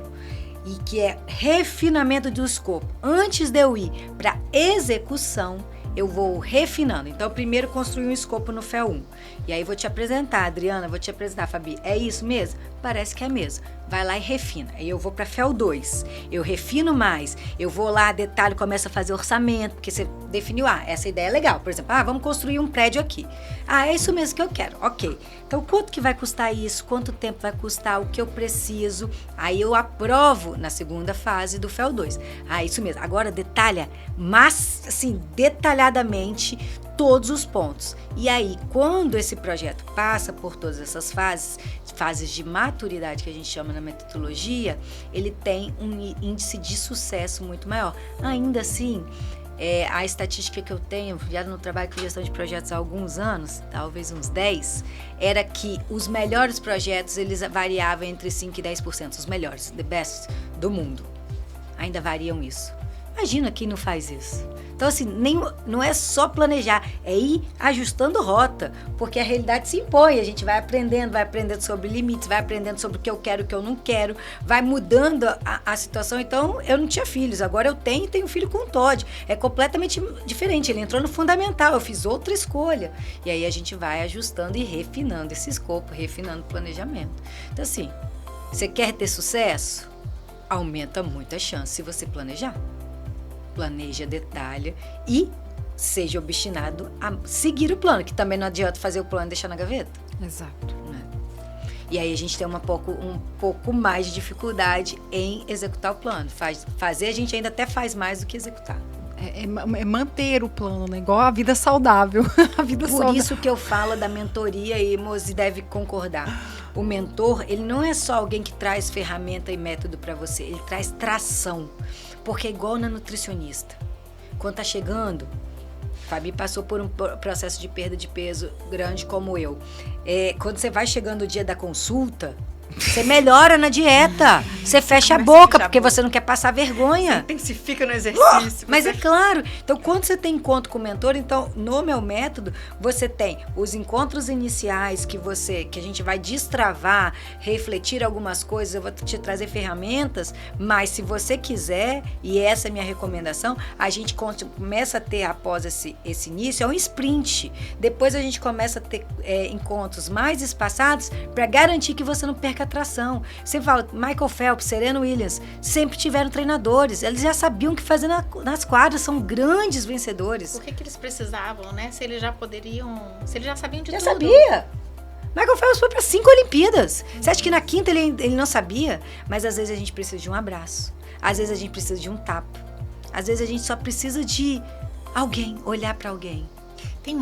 e que é refinamento do escopo. Antes de eu ir para execução, eu vou refinando. Então, eu primeiro construí um escopo no FEL 1. E aí, vou te apresentar, Adriana, vou te apresentar, Fabi. É isso mesmo? Parece que é mesmo. Vai lá e refina. Aí, eu vou para FEL 2. Eu refino mais. Eu vou lá, detalhe, começo a fazer orçamento, porque você definiu, essa ideia é legal. Por exemplo, vamos construir um prédio aqui. É isso mesmo que eu quero. Ok. Então, quanto que vai custar isso? Quanto tempo vai custar? O que eu preciso? Aí, eu aprovo na segunda fase do FEL 2. Isso mesmo. Agora, detalha, mas, assim, detalhadamente, todos os pontos. E aí, quando esse projeto passa por todas essas fases de maturidade que a gente chama na metodologia, ele tem um índice de sucesso muito maior. Ainda assim, a estatística que eu tenho, já no trabalho com gestão de projetos há alguns anos, talvez uns 10, era que os melhores projetos, eles variavam entre 5% e 10%, os melhores, the best do mundo. Ainda variam isso. Imagina quem não faz isso. Então, assim, não é só planejar, é ir ajustando rota, porque a realidade se impõe, a gente vai aprendendo sobre limites, vai aprendendo sobre o que eu quero, o que eu não quero, vai mudando a situação. Então, eu não tinha filhos, agora eu tenho um filho com o Todd, é completamente diferente, ele entrou no fundamental, eu fiz outra escolha, e aí a gente vai ajustando e refinando esse escopo, refinando o planejamento. Então, assim, você quer ter sucesso? Aumenta muito a chance se você planejar. Planeja, detalha e seja obstinado a seguir o plano, que também não adianta fazer o plano e deixar na gaveta. Exato. Né? E aí a gente tem um pouco mais de dificuldade em executar o plano. Fazer a gente ainda até faz mais do que executar. É manter o plano, né? Igual a vida saudável. A vida Por saudável. isso que eu falo da mentoria, e Mozi deve concordar. O mentor, ele não é só alguém que traz ferramenta e método para você, ele traz tração. Porque é igual na nutricionista. Quando tá chegando, Fabi passou por um processo de perda de peso grande como eu. Quando você vai chegando o dia da consulta, você melhora na dieta. Você fecha a boca, porque você não quer passar vergonha. Você intensifica no exercício. Mas é claro. Então, quando você tem encontro com o mentor, então, no meu método, você tem os encontros iniciais que a gente vai destravar, refletir algumas coisas, eu vou te trazer ferramentas, mas se você quiser, e essa é a minha recomendação, a gente começa a ter, após esse início, é um sprint. Depois a gente começa a ter encontros mais espaçados para garantir que você não perca atração. Você fala, Michael Phelps, Serena Williams, sempre tiveram treinadores, eles já sabiam o que fazer nas quadras, são grandes vencedores. Por que eles precisavam, né? Se eles já sabiam de tudo. Já sabia. Michael Phelps foi para 5 Olimpíadas. Você acha que na quinta ele não sabia? Mas às vezes a gente precisa de um abraço, às vezes a gente precisa de um tapa, às vezes a gente só precisa de alguém, olhar para alguém. Tem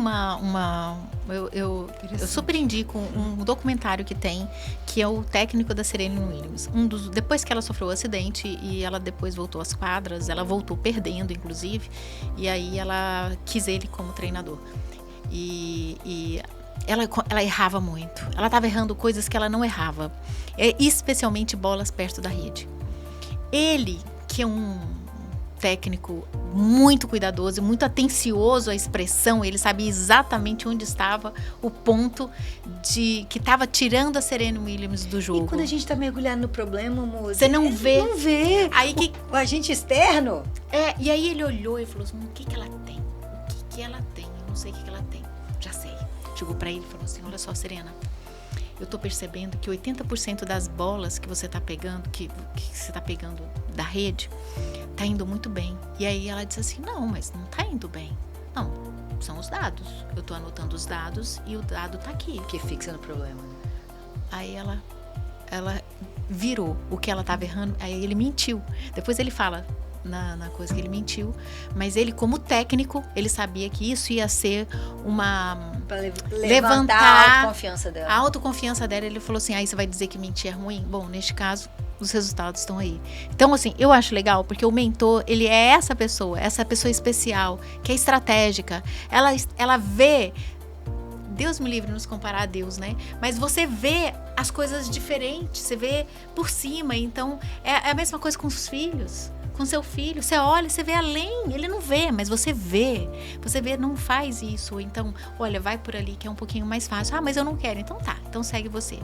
eu super indico um documentário que é o técnico da Serena Williams. Depois que ela sofreu o acidente e ela depois voltou às quadras, ela voltou perdendo, inclusive, e aí ela quis ele como treinador. E ela errava muito. Ela estava errando coisas que ela não errava, especialmente bolas perto da rede. Ele, que é um técnico muito cuidadoso, muito atencioso à expressão, ele sabia exatamente onde estava o ponto que estava tirando a Serena Williams do jogo. E quando a gente está mergulhado no problema, moça, você não vê. Não vê. Aí o agente externo. E aí ele olhou e falou assim, o que ela tem? O que ela tem? Eu não sei o que ela tem. Já sei. Chegou para ele e falou assim, olha só, Serena, eu tô percebendo que 80% das bolas que você está pegando, que você está pegando da rede, tá indo muito bem. E aí ela disse assim, não, mas não tá indo bem. Não, são os dados. Eu tô anotando os dados e o dado tá aqui. Que fixa no problema. Aí ela virou o que ela tava errando, aí ele mentiu. Depois ele fala na coisa que ele mentiu, mas ele, como técnico, ele sabia que isso ia ser pra levantar a autoconfiança dela. A autoconfiança dela. Ele falou assim, aí você vai dizer que mentir é ruim? Bom, neste caso, os resultados estão aí. Então, assim, eu acho legal, porque o mentor, ele é essa pessoa especial, que é estratégica. Ela vê, Deus me livre nos comparar a Deus, né? Mas você vê as coisas diferentes, você vê por cima. Então, é a mesma coisa com os filhos. Com seu filho, você olha, você vê além, ele não vê, mas você vê, não faz isso, então, olha, vai por ali que é um pouquinho mais fácil, mas eu não quero, então tá, então segue você,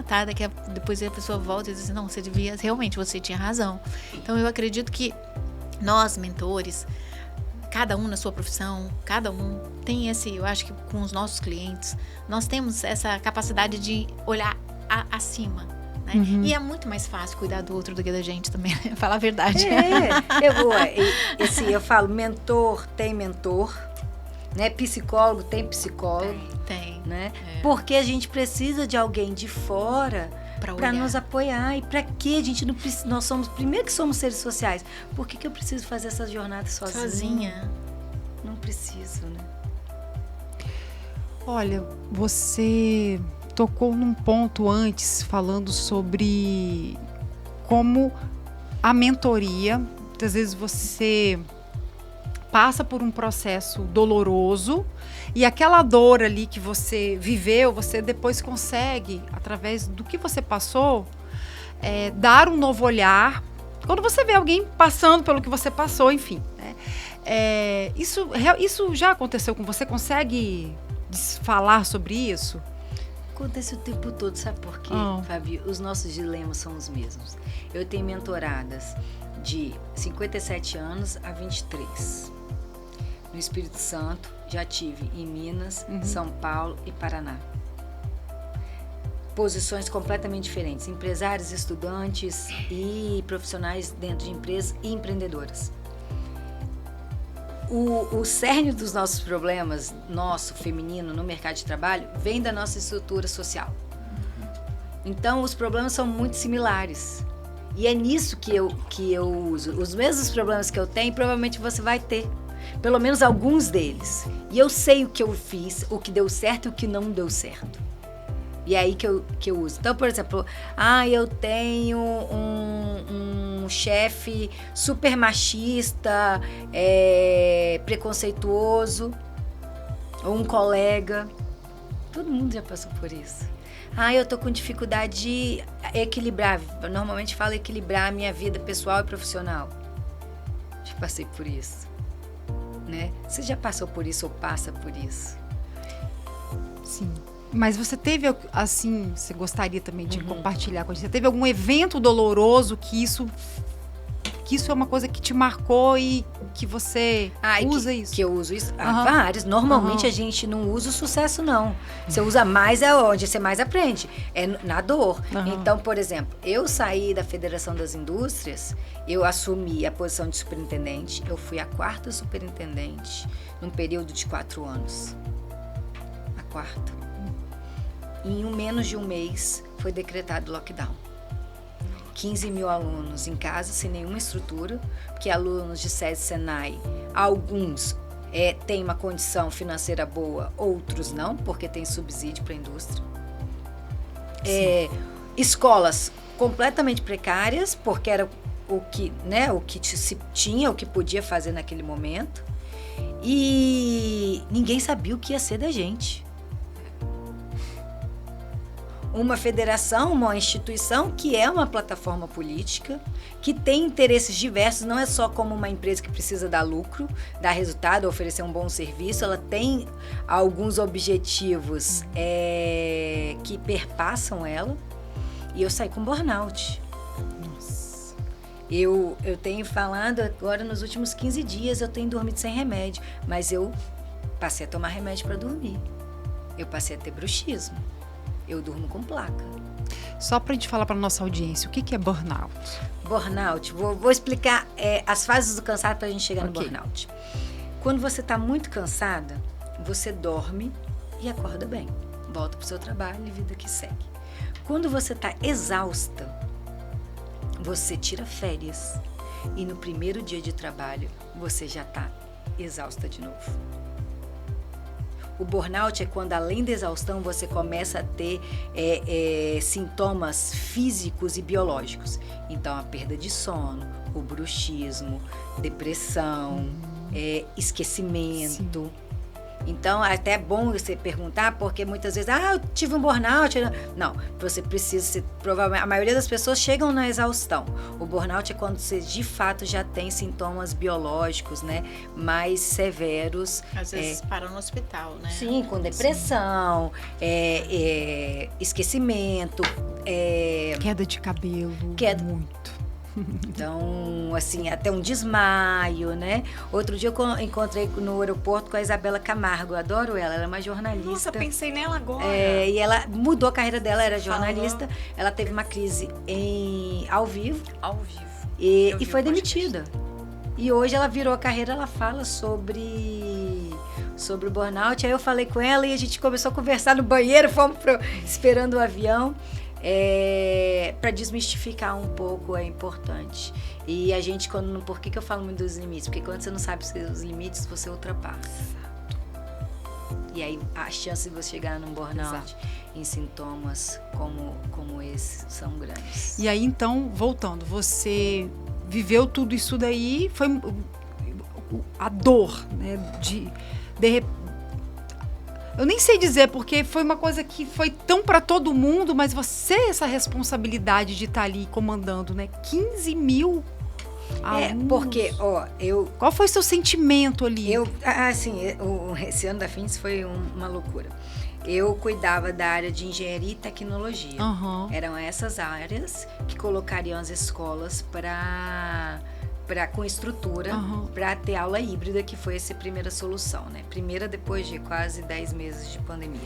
tá, depois a pessoa volta e diz assim, não, você devia, realmente, você tinha razão. Então eu acredito que nós, mentores, cada um na sua profissão, cada um tem eu acho que com os nossos clientes, nós temos essa capacidade de olhar acima. Uhum. E é muito mais fácil cuidar do outro do que da gente também, né? Falar a verdade. Eu falo, mentor tem mentor, né? Psicólogo tem psicólogo. Tem. Né? Porque a gente precisa de alguém de fora para nos apoiar. E para que a gente não precisa? Nós somos, primeiro que somos seres sociais. Por que eu preciso fazer essa jornada sozinha? Não preciso, né? Olha, você tocou num ponto antes, falando sobre como a mentoria, muitas vezes você passa por um processo doloroso e aquela dor ali que você viveu, você depois consegue, através do que você passou, dar um novo olhar. Quando você vê alguém passando pelo que você passou, enfim. Né? Isso já aconteceu com você? Consegue falar sobre isso? Acontece o tempo todo, sabe por quê, Fabi? Os nossos dilemas são os mesmos. Eu tenho mentoradas de 57 anos a 23. No Espírito Santo, já tive em Minas, São Paulo e Paraná. Posições completamente diferentes. Empresários, estudantes e profissionais dentro de empresas e empreendedoras. O cerne dos nossos problemas, nosso feminino, no mercado de trabalho, vem da nossa estrutura social. Então, os problemas são muito similares. E é nisso que eu uso. Os mesmos problemas que eu tenho, provavelmente você vai ter. Pelo menos alguns deles. E eu sei o que eu fiz, o que deu certo e o que não deu certo. E é aí que eu uso. Então, por exemplo, eu tenho um chefe super machista, preconceituoso, ou um colega. Todo mundo já passou por isso. Eu tô com dificuldade de equilibrar. Eu normalmente falo equilibrar a minha vida pessoal e profissional. Já passei por isso. Né? Você já passou por isso ou passa por isso? Sim. Mas você teve, assim, você gostaria também de compartilhar com a gente? Você teve algum evento doloroso que isso é uma coisa que te marcou e que você usa isso? Que eu uso isso? Vários. Normalmente a gente não usa o sucesso, não. Você usa mais onde você mais aprende. É na dor. Então, por exemplo, eu saí da Federação das Indústrias, eu assumi a posição de superintendente, eu fui a 4ª superintendente num período de 4 anos. A 4ª. Em menos de um mês foi decretado lockdown. 15 mil alunos em casa, sem nenhuma estrutura, porque alunos de SESI, Senai, alguns têm uma condição financeira boa, outros não, porque tem subsídio para a indústria. Escolas completamente precárias, porque era o que se tinha, o que podia fazer naquele momento, e ninguém sabia o que ia ser da gente. Uma federação, uma instituição que é uma plataforma política, que tem interesses diversos, não é só como uma empresa que precisa dar lucro, dar resultado, oferecer um bom serviço, ela tem alguns objetivos que perpassam ela, e eu saí com burnout. Nossa. Eu tenho falado agora, nos últimos 15 dias, eu tenho dormido sem remédio, mas eu passei a tomar remédio para dormir, eu passei a ter bruxismo. Eu durmo com placa. Só para a gente falar para nossa audiência, o que é burnout? Burnout, vou explicar as fases do cansado para a gente chegar no burnout. Quando você está muito cansada, você dorme e acorda bem. Volta para o seu trabalho e vida que segue. Quando você está exausta, você tira férias e no primeiro dia de trabalho você já está exausta de novo. O burnout é quando, além da exaustão, você começa a ter sintomas físicos e biológicos. Então, a perda de sono, o bruxismo, depressão, esquecimento. Sim. Então, até é bom você perguntar, porque muitas vezes, eu tive um burnout. Não, você precisa, provavelmente, a maioria das pessoas chegam na exaustão. O burnout é quando você, de fato, já tem sintomas biológicos, né, mais severos. Às vezes para no hospital, né? Sim, com depressão, esquecimento. Queda de cabelo, muito. Então, assim, até um desmaio, né? Outro dia eu encontrei no aeroporto com a Isabela Camargo, eu adoro ela é uma jornalista. Nossa, pensei nela agora. E ela mudou a carreira dela, era jornalista, ela teve uma crise ao vivo. E foi demitida. E hoje ela virou a carreira, ela fala sobre o burnout. Aí eu falei com ela e a gente começou a conversar no banheiro, fomos esperando o avião. Para desmistificar um pouco é importante. E a gente, por que eu falo muito dos limites? Porque quando você não sabe os limites, você ultrapassa. E aí a chance de você chegar num burnout em sintomas como esse são grandes. E aí, então, voltando, você viveu tudo isso daí, foi a dor, né, eu nem sei dizer, porque foi uma coisa que foi tão para todo mundo, mas você, essa responsabilidade de estar ali comandando, né? 15 mil alunos. Porque, Qual foi o seu sentimento ali? Esse ano da FINES foi uma loucura. Eu cuidava da área de engenharia e tecnologia. Eram essas áreas que colocariam as escolas com estrutura para ter aula híbrida, que foi essa primeira solução, né? Primeira depois de quase 10 meses de pandemia.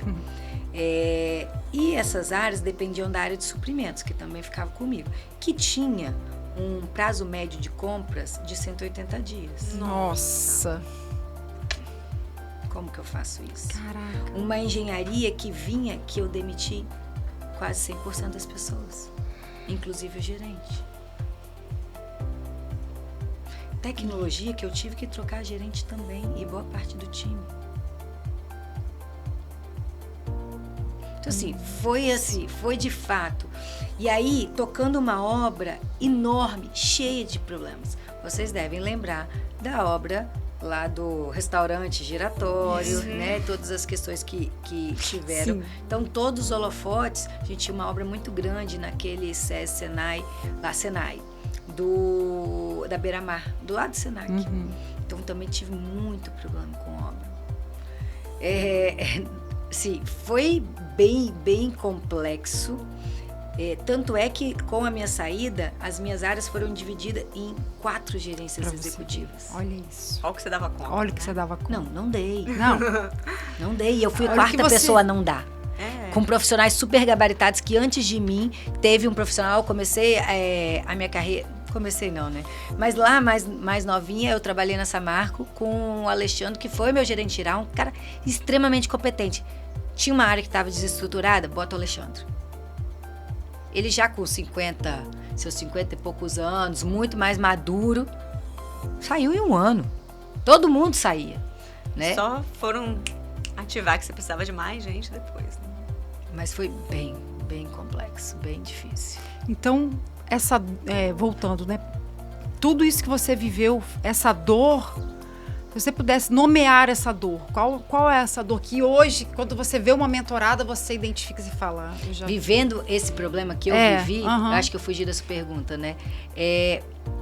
E essas áreas dependiam da área de suprimentos, que também ficava comigo, que tinha um prazo médio de compras de 180 dias. Nossa! Como que eu faço isso? Caraca! Uma engenharia que eu demiti quase 100% das pessoas, inclusive o gerente. Tecnologia que eu tive que trocar a gerente também e boa parte do time. Então, assim, foi de fato. E aí, tocando uma obra enorme, cheia de problemas. Vocês devem lembrar da obra lá do restaurante giratório, né? Todas as questões que tiveram. Sim. Então, todos os holofotes, a gente tinha uma obra muito grande naquele SESI Senai, lá Senai, da Beira-Mar, do lado do Senac. Então, também tive muito problema com obra. Sim, foi bem complexo. Tanto é que, com a minha saída, as minhas áreas foram divididas em 4 gerências executivas. Olha isso. Olha o que você dava conta. Olha o que você dava conta. Não dei. Não. Não dei. Eu fui a Olha que quarta você- pessoa a não dar. É. Com profissionais super gabaritados, que antes de mim teve um profissional. Eu comecei a minha carreira. Comecei não, né? Mas lá, mais novinha, eu trabalhei na Samarco com o Alexandre, que foi meu gerente geral, um cara extremamente competente. Tinha uma área que estava desestruturada, bota o Alexandre. Ele já com seus 50 e poucos anos, muito mais maduro, saiu em 1 ano. Todo mundo saía, né? Só foram ativar que você precisava de mais gente depois. Né? Mas foi bem complexo, bem difícil. Então, voltando, né? Tudo isso que você viveu, essa dor, se você pudesse nomear essa dor, qual é essa dor que hoje, quando você vê uma mentorada, você identifica e fala, eu já... Vivendo esse problema que eu vivi, eu acho que eu fugi dessa pergunta, né?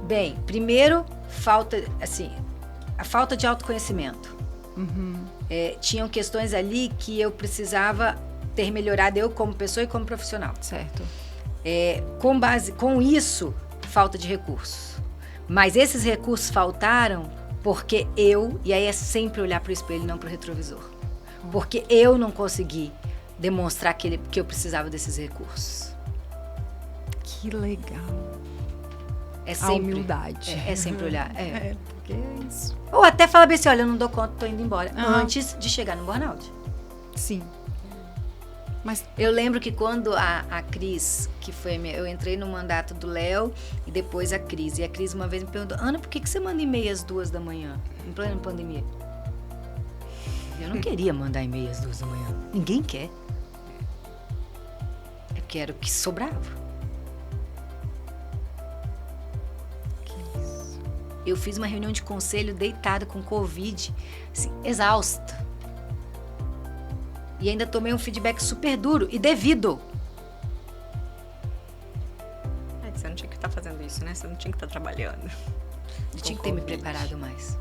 Bem, primeiro, a falta de autoconhecimento. Tinham questões ali que eu precisava ter melhorado, eu como pessoa e como profissional. Certo. Com isso, falta de recursos. Mas esses recursos faltaram porque e aí é sempre olhar para o espelho e não para o retrovisor. Porque eu não consegui demonstrar que eu precisava desses recursos. Que legal. É A sempre, humildade. É sempre olhar. Porque é isso. Ou até falar bem assim, olha, eu não dou conta, tô indo embora. Antes de chegar no burnout. Sim. Mas Eu lembro que quando a Cris, que foi eu entrei no mandato do Léo e depois a Cris. E a Cris uma vez me perguntou, Ana, por que você manda e-mail às 2 da manhã, em plena pandemia? Eu não queria mandar e-mail às 2 da manhã. Ninguém quer. É porque era o que sobrava. Eu fiz uma reunião de conselho deitada com Covid, assim, exausta. E ainda tomei um feedback super duro e devido. Você não tinha que estar fazendo isso, né? Você não tinha que estar trabalhando. Eu tinha que ter me preparado mais.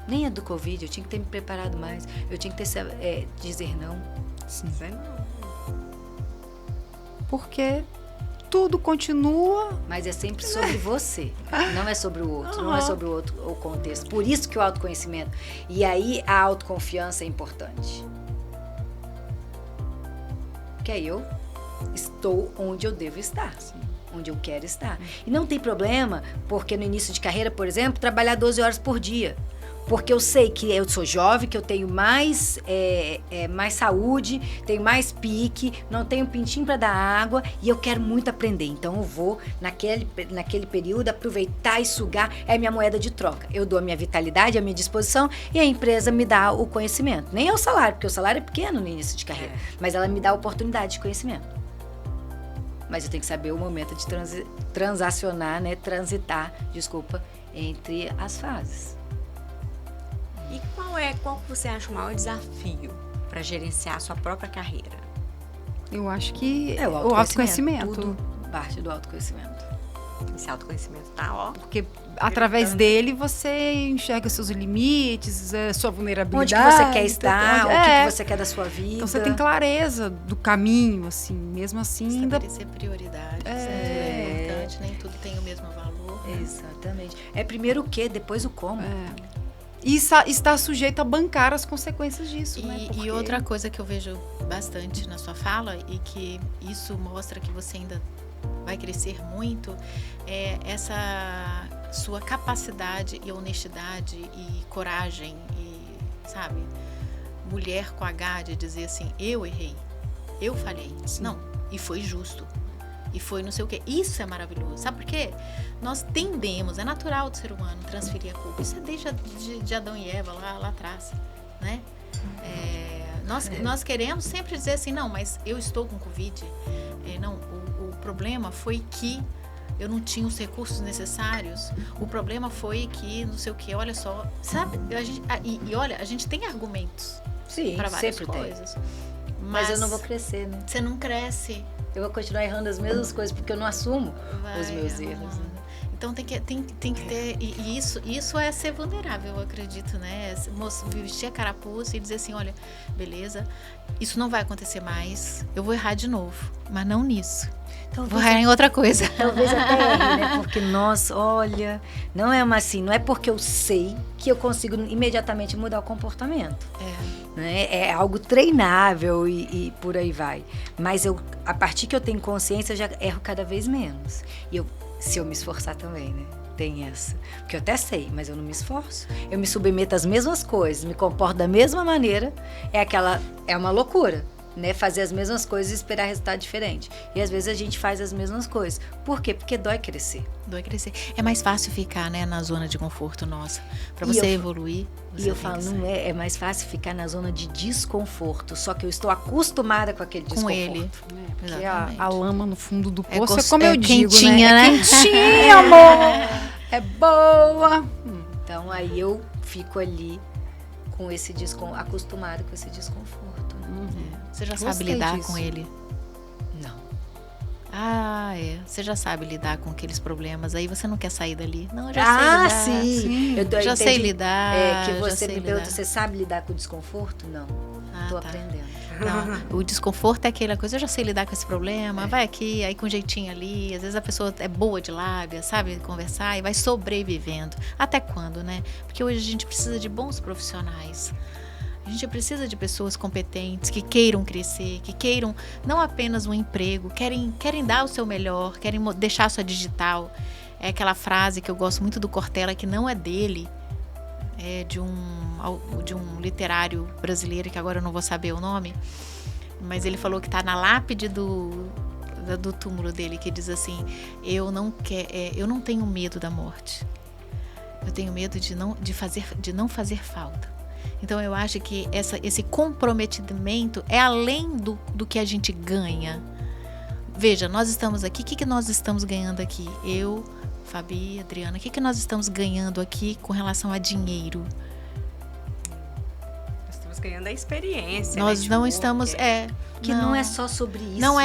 Nem a do Covid, eu tinha que ter me preparado mais. Eu tinha que ter dizer não. sim. Você não. Porque tudo continua. Mas é sempre sobre você, não é sobre o outro, não é sobre o outro, o contexto. Por isso que o autoconhecimento. E aí a autoconfiança é importante. Porque aí eu estou onde eu devo estar, onde eu quero estar. E não tem problema, porque no início de carreira, por exemplo, trabalhar 12 horas por dia. Porque eu sei que eu sou jovem, que eu tenho mais saúde, tenho mais pique, não tenho pintinho para dar água e eu quero muito aprender. Então eu vou, naquele período, aproveitar e sugar, é a minha moeda de troca. Eu dou a minha vitalidade, a minha disposição e a empresa me dá o conhecimento. Nem é o salário, porque o salário é pequeno no início de carreira, mas ela me dá a oportunidade de conhecimento. Mas eu tenho que saber o momento de transitar, entre as fases. E qual que você acha o maior desafio para gerenciar a sua própria carreira? Eu acho que É o o autoconhecimento. Tudo parte do autoconhecimento. Esse autoconhecimento tá, ó. Porque através dele você enxerga seus limites, sua vulnerabilidade. Onde que você quer estar, o que você quer da sua vida. Então você tem clareza do caminho, assim, mesmo assim ainda. Estabelecer prioridades é importante, nem tudo tem o mesmo valor. Exatamente. É primeiro o que, depois o como. E está sujeito a bancar as consequências disso, né? E outra coisa que eu vejo bastante na sua fala e que isso mostra que você ainda vai crescer muito é essa sua capacidade e honestidade e coragem e, sabe, mulher com H de dizer assim, eu errei, eu falhei. Sim. Não, e foi justo. E foi não sei o quê. Isso é maravilhoso. Sabe por quê? Nós tendemos, é natural do ser humano transferir a culpa. Isso é desde de Adão e Eva lá atrás, né? Nós queremos sempre dizer assim, não, mas eu estou com Covid. Não, o problema foi que eu não tinha os recursos necessários. O problema foi que não sei o que, olha só. Sabe? Olha, a gente tem argumentos para várias coisas. Mas eu não vou crescer, né? Você não cresce. Eu vou continuar errando as mesmas coisas, porque eu não assumo os meus erros. Né? Então tem que ter. E isso é ser vulnerável, eu acredito, né? Vestir a carapuça e dizer assim, olha, beleza, isso não vai acontecer mais, eu vou errar de novo, mas não nisso. Então, vou errar em outra coisa. Talvez até erre, né? Porque olha, não é assim, não é porque eu sei que eu consigo imediatamente mudar o comportamento. Né? É algo treinável e por aí vai. Mas a partir que eu tenho consciência, eu já erro cada vez menos. Se eu me esforçar também, né? Tem essa. Porque eu até sei, mas eu não me esforço. Eu me submeto às mesmas coisas, me comporto da mesma maneira. É uma loucura, né? Fazer as mesmas coisas e esperar resultado diferente. E às vezes a gente faz as mesmas coisas. Por quê? Porque dói crescer. Dói crescer. É mais fácil ficar, né, na zona de conforto nossa. Para você evoluir. E eu falo, não é mais fácil ficar na zona de desconforto. Só que eu estou acostumada com aquele desconforto. Com ele. Porque a lama no fundo do poço é como eu digo, quentinha, né? É quentinha, amor! É boa! Então aí eu fico ali com acostumada com esse desconforto. Né? Você já sabe lidar com ele? Não. Você já sabe lidar com aqueles problemas. Aí você não quer sair dali. Não, eu já sei lidar. Sim. Eu já sei lidar. Que você me pergunta, você sabe lidar com o desconforto? Não. Estou aprendendo. Não, o desconforto é aquela coisa, eu já sei lidar com esse problema, vai aqui, aí com um jeitinho ali. Às vezes a pessoa é boa de lábia, sabe conversar e vai sobrevivendo. Até quando, né? Porque hoje a gente precisa de bons profissionais. A gente precisa de pessoas competentes, que queiram crescer, que queiram não apenas um emprego, querem dar o seu melhor, querem deixar a sua digital. É aquela frase que eu gosto muito do Cortella, que não é dele, é de um literário brasileiro, que agora eu não vou saber o nome, mas ele falou que está na lápide do túmulo dele, que diz assim, eu não tenho medo da morte, eu tenho medo de não fazer falta. Então eu acho que esse comprometimento é além do que a gente ganha. Veja, nós estamos aqui, o que nós estamos ganhando aqui? Eu, Fabi, Adriana, o que nós estamos ganhando aqui com relação a dinheiro? Nós estamos ganhando a experiência. Nós não estamos... não é só sobre isso. Não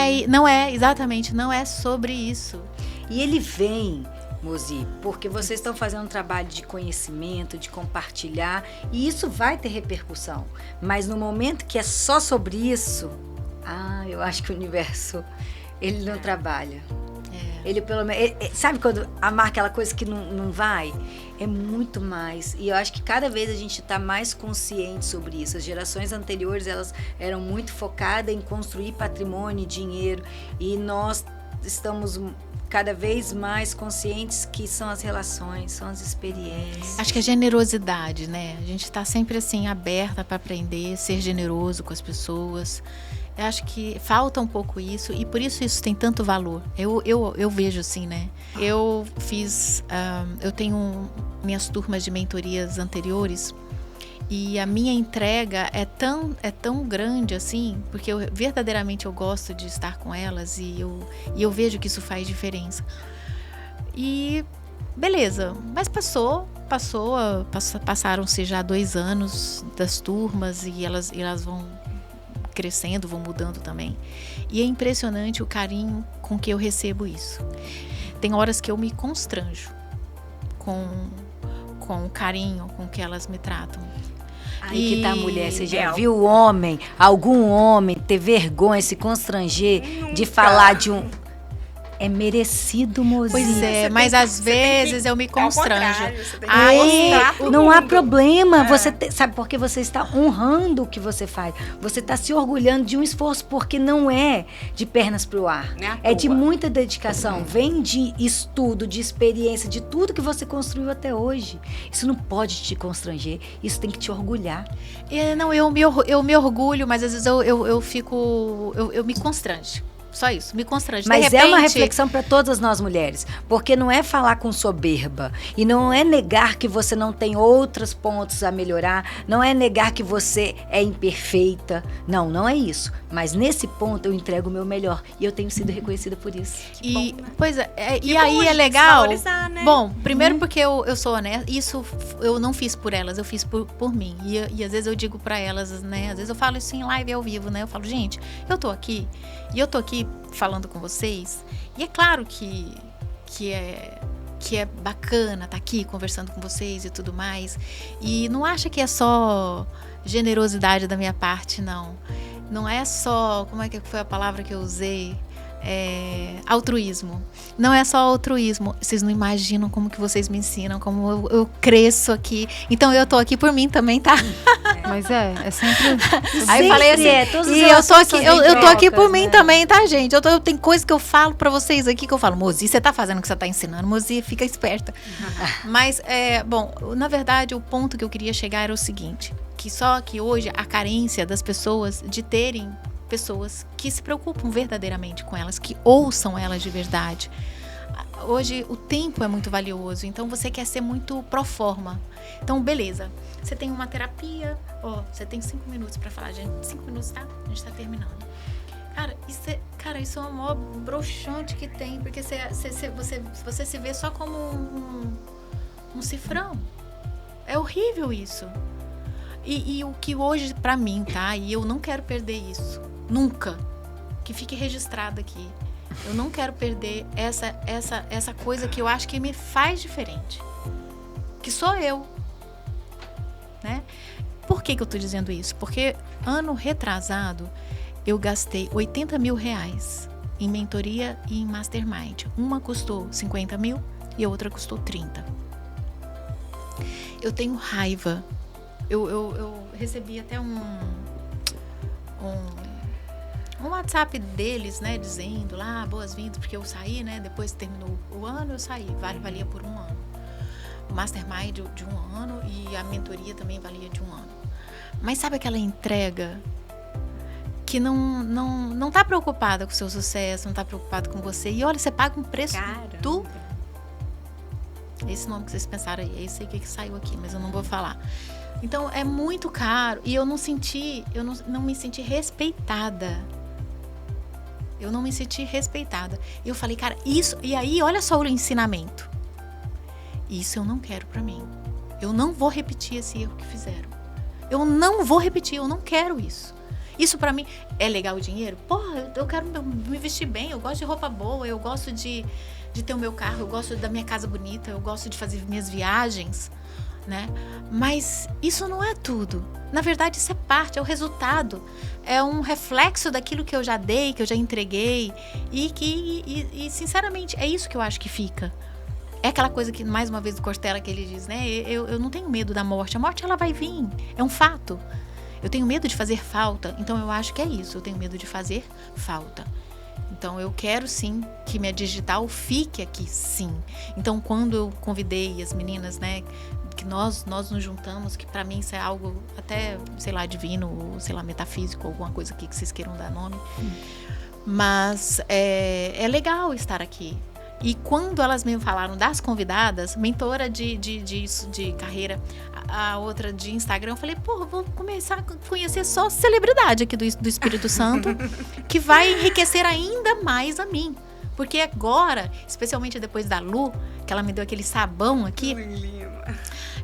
é, exatamente, não é sobre isso. E ele vem... Mozi, porque vocês estão fazendo um trabalho de conhecimento, de compartilhar, e isso vai ter repercussão. Mas no momento que é só sobre isso, eu acho que o universo, ele não trabalha. Ele pelo menos, sabe quando amar aquela coisa que não vai? É muito mais. E eu acho que cada vez a gente está mais consciente sobre isso. As gerações anteriores, elas eram muito focadas em construir patrimônio, dinheiro, e nós estamos cada vez mais conscientes que são as relações, são as experiências. Acho que a generosidade, né? A gente está sempre assim aberta para aprender, ser generoso com as pessoas. Eu acho que falta um pouco isso e por isso tem tanto valor. Eu vejo assim, né? Eu tenho minhas turmas de mentorias anteriores e a minha entrega é tão grande assim, porque verdadeiramente eu gosto de estar com elas e eu vejo que isso faz diferença. E beleza, mas passaram-se já 2 anos das turmas e elas vão crescendo, vão mudando também. E é impressionante o carinho com que eu recebo isso. Tem horas que eu me constranjo com o carinho com que elas me tratam. Aí que tá a mulher, você já viu algum homem ter vergonha, se constranger de falar de um... É merecido, mozinha. Pois é, mas às vezes eu me constranjo. Não há problema. Sabe por que você está honrando o que você faz? Você está se orgulhando de um esforço, porque não é de pernas pro ar. É de muita dedicação. Vem de estudo, de experiência, de tudo que você construiu até hoje. Isso não pode te constranger. Isso tem que te orgulhar. Eu me orgulho, mas às vezes eu me constranjo. Só isso, me constrange. Mas de repente, é uma reflexão para todas nós mulheres, porque não é falar com soberba e não é negar que você não tem outros pontos a melhorar, não é negar que você é imperfeita, não é isso. Mas nesse ponto eu entrego o meu melhor e eu tenho sido reconhecida por isso. E, bom, né? pois é, Que e bom aí a é gente legal. valorizar, né? Bom, primeiro porque eu sou honesta, isso eu não fiz por elas, eu fiz por mim. E às vezes eu digo pra elas, né? Às vezes eu falo isso em live ao vivo, né? Eu falo, gente, eu tô aqui falando com vocês. E é claro que é bacana estar aqui conversando com vocês e tudo mais. E não acha que é só generosidade da minha parte, não. Não é só, como é que foi a palavra que eu usei? Altruísmo. Não é só altruísmo. Vocês não imaginam como que vocês me ensinam, como eu cresço aqui. Então eu tô aqui por mim também, tá? Mas é sempre... Aí eu falei assim, todas as e eu tô aqui, relações eu tô aqui por trocas, mim né? também, tá, gente? Tem coisa que eu falo pra vocês aqui que eu falo, Mozi, você tá fazendo o que você tá ensinando, Mozi, fica esperta. Mas, bom, na verdade, o ponto que eu queria chegar era o seguinte, que só que hoje a carência das pessoas de terem pessoas que se preocupam verdadeiramente com elas, que ouçam elas de verdade. Hoje o tempo é muito valioso, então você quer ser muito pro forma. Então, beleza, você tem uma terapia, você tem 5 minutos pra falar, gente, 5 minutos, tá? A gente tá terminando. Cara, isso é o maior broxante que tem, porque você se vê só como um cifrão. É horrível isso. E o que hoje, pra mim, tá? E eu não quero perder isso. Nunca. Que fique registrado aqui. Eu não quero perder essa coisa que eu acho que me faz diferente. Que sou eu. Né? Por que eu tô dizendo isso? Porque ano retrasado, eu gastei 80 mil reais em mentoria e em mastermind. Uma custou 50 mil e a outra custou 30. Eu tenho raiva. Eu recebi até um WhatsApp deles, né, dizendo lá, boas-vindas, porque eu saí, né, depois que terminou o ano, eu saí, valia por 1 ano. O Mastermind de 1 ano e a mentoria também valia de 1 ano. Mas sabe aquela entrega que não tá preocupada com o seu sucesso, não tá preocupada com você, e olha, você paga um preço do... Esse nome que vocês pensaram aí, é esse aí que saiu aqui, mas eu não vou falar. Então, é muito caro. E eu não me senti respeitada. Eu não me senti respeitada. E eu falei, cara, isso... E aí, olha só o ensinamento. Isso eu não quero pra mim. Eu não vou repetir esse erro que fizeram. Eu não vou repetir, eu não quero isso. Isso pra mim é legal o dinheiro? Porra, eu quero me vestir bem, eu gosto de roupa boa, eu gosto de ter o meu carro, eu gosto da minha casa bonita, eu gosto de fazer minhas viagens, né? Mas isso não é tudo. Na verdade, isso é parte, é o resultado. É um reflexo daquilo que eu já dei, que eu já entreguei. E sinceramente, é isso que eu acho que fica. É aquela coisa que, mais uma vez, do Cortella que ele diz, né? Eu não tenho medo da morte. A morte, ela vai vir. É um fato. Eu tenho medo de fazer falta. Então, eu acho que é isso. Eu tenho medo de fazer falta. Então, eu quero, sim, que minha digital fique aqui, sim. Então, quando eu convidei as meninas, né? Que nós nos juntamos, que pra mim isso é algo até, sei lá, divino, ou sei lá, metafísico, alguma coisa aqui que vocês queiram dar nome. Mas é legal estar aqui. E quando elas me falaram das convidadas, mentora de carreira, a outra de Instagram, eu falei, pô, vou começar a conhecer só celebridade aqui do Espírito Santo, que vai enriquecer ainda mais a mim. Porque agora, especialmente depois da Lu, que ela me deu aquele sabão aqui,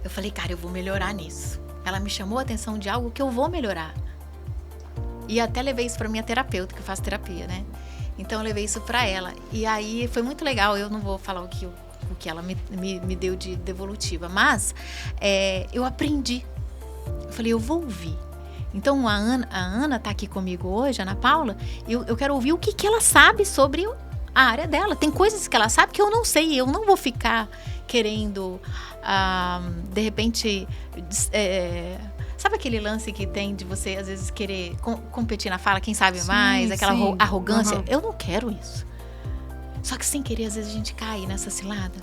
eu falei, cara, eu vou melhorar nisso. Ela me chamou a atenção de algo que eu vou melhorar. E até levei isso pra minha terapeuta, que eu faço terapia, né? Então eu levei isso pra ela. E aí foi muito legal. Eu não vou falar o que ela me deu de devolutiva. Mas eu aprendi. Eu falei, eu vou ouvir. Então a Ana tá aqui comigo hoje, a Ana Paula. Eu quero ouvir o que ela sabe sobre a área dela. Tem coisas que ela sabe que eu não sei. Eu não vou ficar querendo, de repente... Sabe aquele lance que tem de você, às vezes, querer competir na fala, quem sabe mais, aquela arrogância? Eu não quero isso. Só que sem querer, às vezes, a gente cai nessa cilada.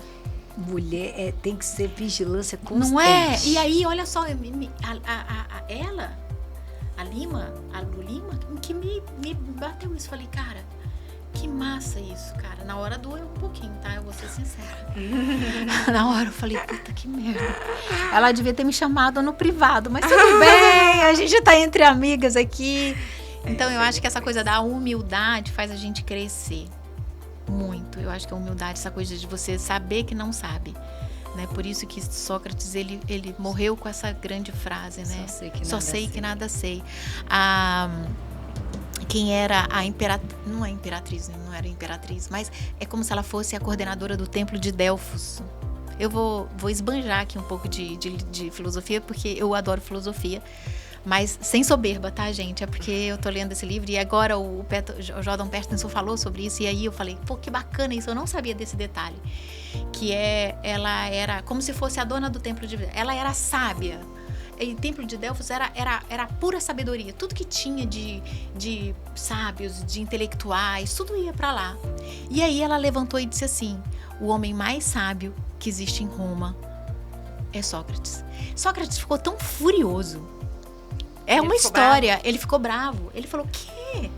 Mulher tem que ser vigilância constante. Não é? E aí, olha só, a Lu Lima, que me bateu isso. Falei, cara, Que massa isso, cara. Na hora doeu um pouquinho, tá? Eu vou ser sincera. Na hora eu falei, puta que merda. Ela devia ter me chamado no privado, mas tudo bem, a gente tá entre amigas aqui. Então eu acho que essa coisa da humildade faz a gente crescer muito. Eu acho que a humildade, essa coisa de você saber que não sabe. Né? Por isso que Sócrates, ele morreu com essa grande frase, né? Só sei que nada sei. Quem era a imperatriz, não é imperatriz, não era imperatriz, mas é como se ela fosse a coordenadora do templo de Delfos. Eu vou esbanjar aqui um pouco de filosofia, porque eu adoro filosofia, mas sem soberba, tá, gente? É porque eu tô lendo esse livro e agora o Jordan Peterson falou sobre isso, e aí eu falei, pô, que bacana isso, eu não sabia desse detalhe. Ela era como se fosse a dona do templo de... Ela era sábia. E o templo de Delfos era pura sabedoria. Tudo que tinha de sábios, de intelectuais, tudo ia para lá. E aí ela levantou e disse assim, o homem mais sábio que existe em Roma é Sócrates. Sócrates ficou tão furioso. É uma história. Ele ficou bravo. Ele falou, o quê?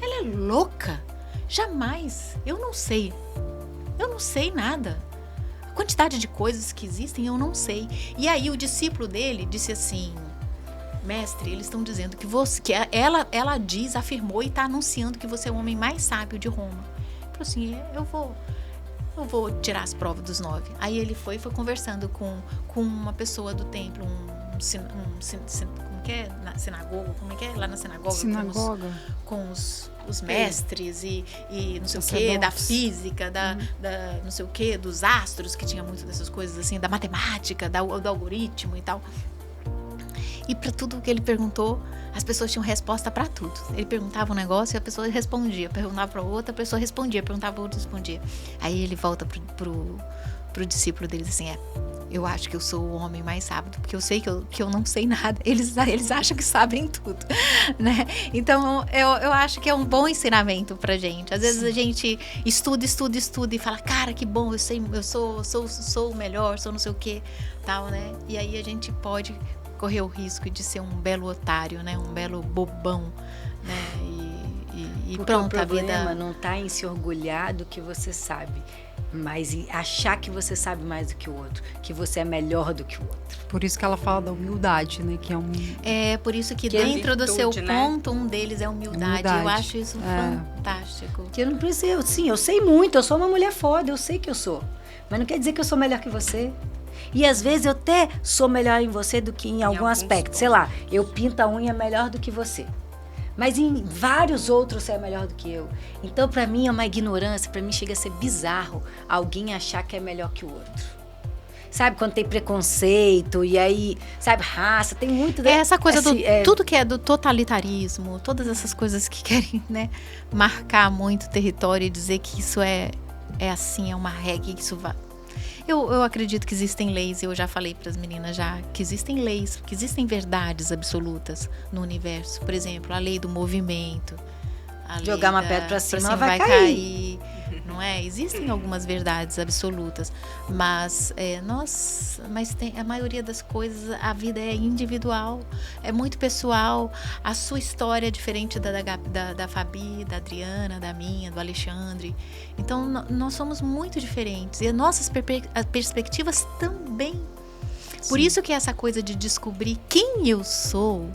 Ela é louca? Jamais. Eu não sei nada. A quantidade de coisas que existem, eu não sei. E aí o discípulo dele disse assim, mestre, eles estão dizendo que ela afirmou e está anunciando que você é o homem mais sábio de Roma. Ele falou assim, eu vou tirar as provas dos 9. Aí ele foi conversando com uma pessoa do templo, como que é? Na sinagoga, como é que é? Lá na sinagoga. Com os mestres e não sei o que, da física, da não sei o que, dos astros, que tinha muito dessas coisas assim, da matemática, do algoritmo e tal. E para tudo que ele perguntou, as pessoas tinham resposta para tudo. Ele perguntava um negócio e a pessoa respondia. Perguntava para outra, a pessoa respondia. Perguntava para outra, respondia. Aí ele volta pro discípulo deles assim, eu acho que eu sou o homem mais sábio, porque eu sei que eu não sei nada. Eles acham que sabem tudo, né? Então, eu acho que é um bom ensinamento pra gente. Às vezes a gente estuda e fala, cara, que bom, eu sou o melhor, sou não sei o que, tal, né? E aí a gente pode correr o risco de ser um belo otário, né? Um belo bobão, né? E pronto, o problema a vida não tá em se orgulhar do que você sabe, mas em achar que você sabe mais do que o outro, que você é melhor do que o outro. Por isso que ela fala da humildade, né? Que é por isso que dentro do seu ponto, um deles é humildade. Eu acho isso fantástico. Que eu não preciso, sim, eu sei muito, eu sou uma mulher foda, eu sei que eu sou. Mas não quer dizer que eu sou melhor que você. E às vezes eu até sou melhor em você do que em algum aspecto. Sei lá, eu pinto a unha melhor do que você. Mas em vários outros você é melhor do que eu. Então, pra mim, é uma ignorância. Pra mim, chega a ser bizarro alguém achar que é melhor que o outro. Sabe, quando tem preconceito e aí, sabe, raça, tem muito... Essa coisa tudo que é do totalitarismo, todas essas coisas que querem, né, marcar muito o território e dizer que isso é assim, é uma regra, que isso vai... Eu acredito que existem leis, eu já falei para as meninas que existem leis, que existem verdades absolutas no universo. Por exemplo, a lei do movimento. Jogar uma pedra para cima, ela vai cair. Não é? Existem algumas verdades absolutas, mas a maioria das coisas, a vida é individual, é muito pessoal. A sua história é diferente da Fabi, da Adriana, da minha, do Alexandre. Então, nós somos muito diferentes e as nossas perspectivas também. Sim. Por isso que essa coisa de descobrir quem eu sou,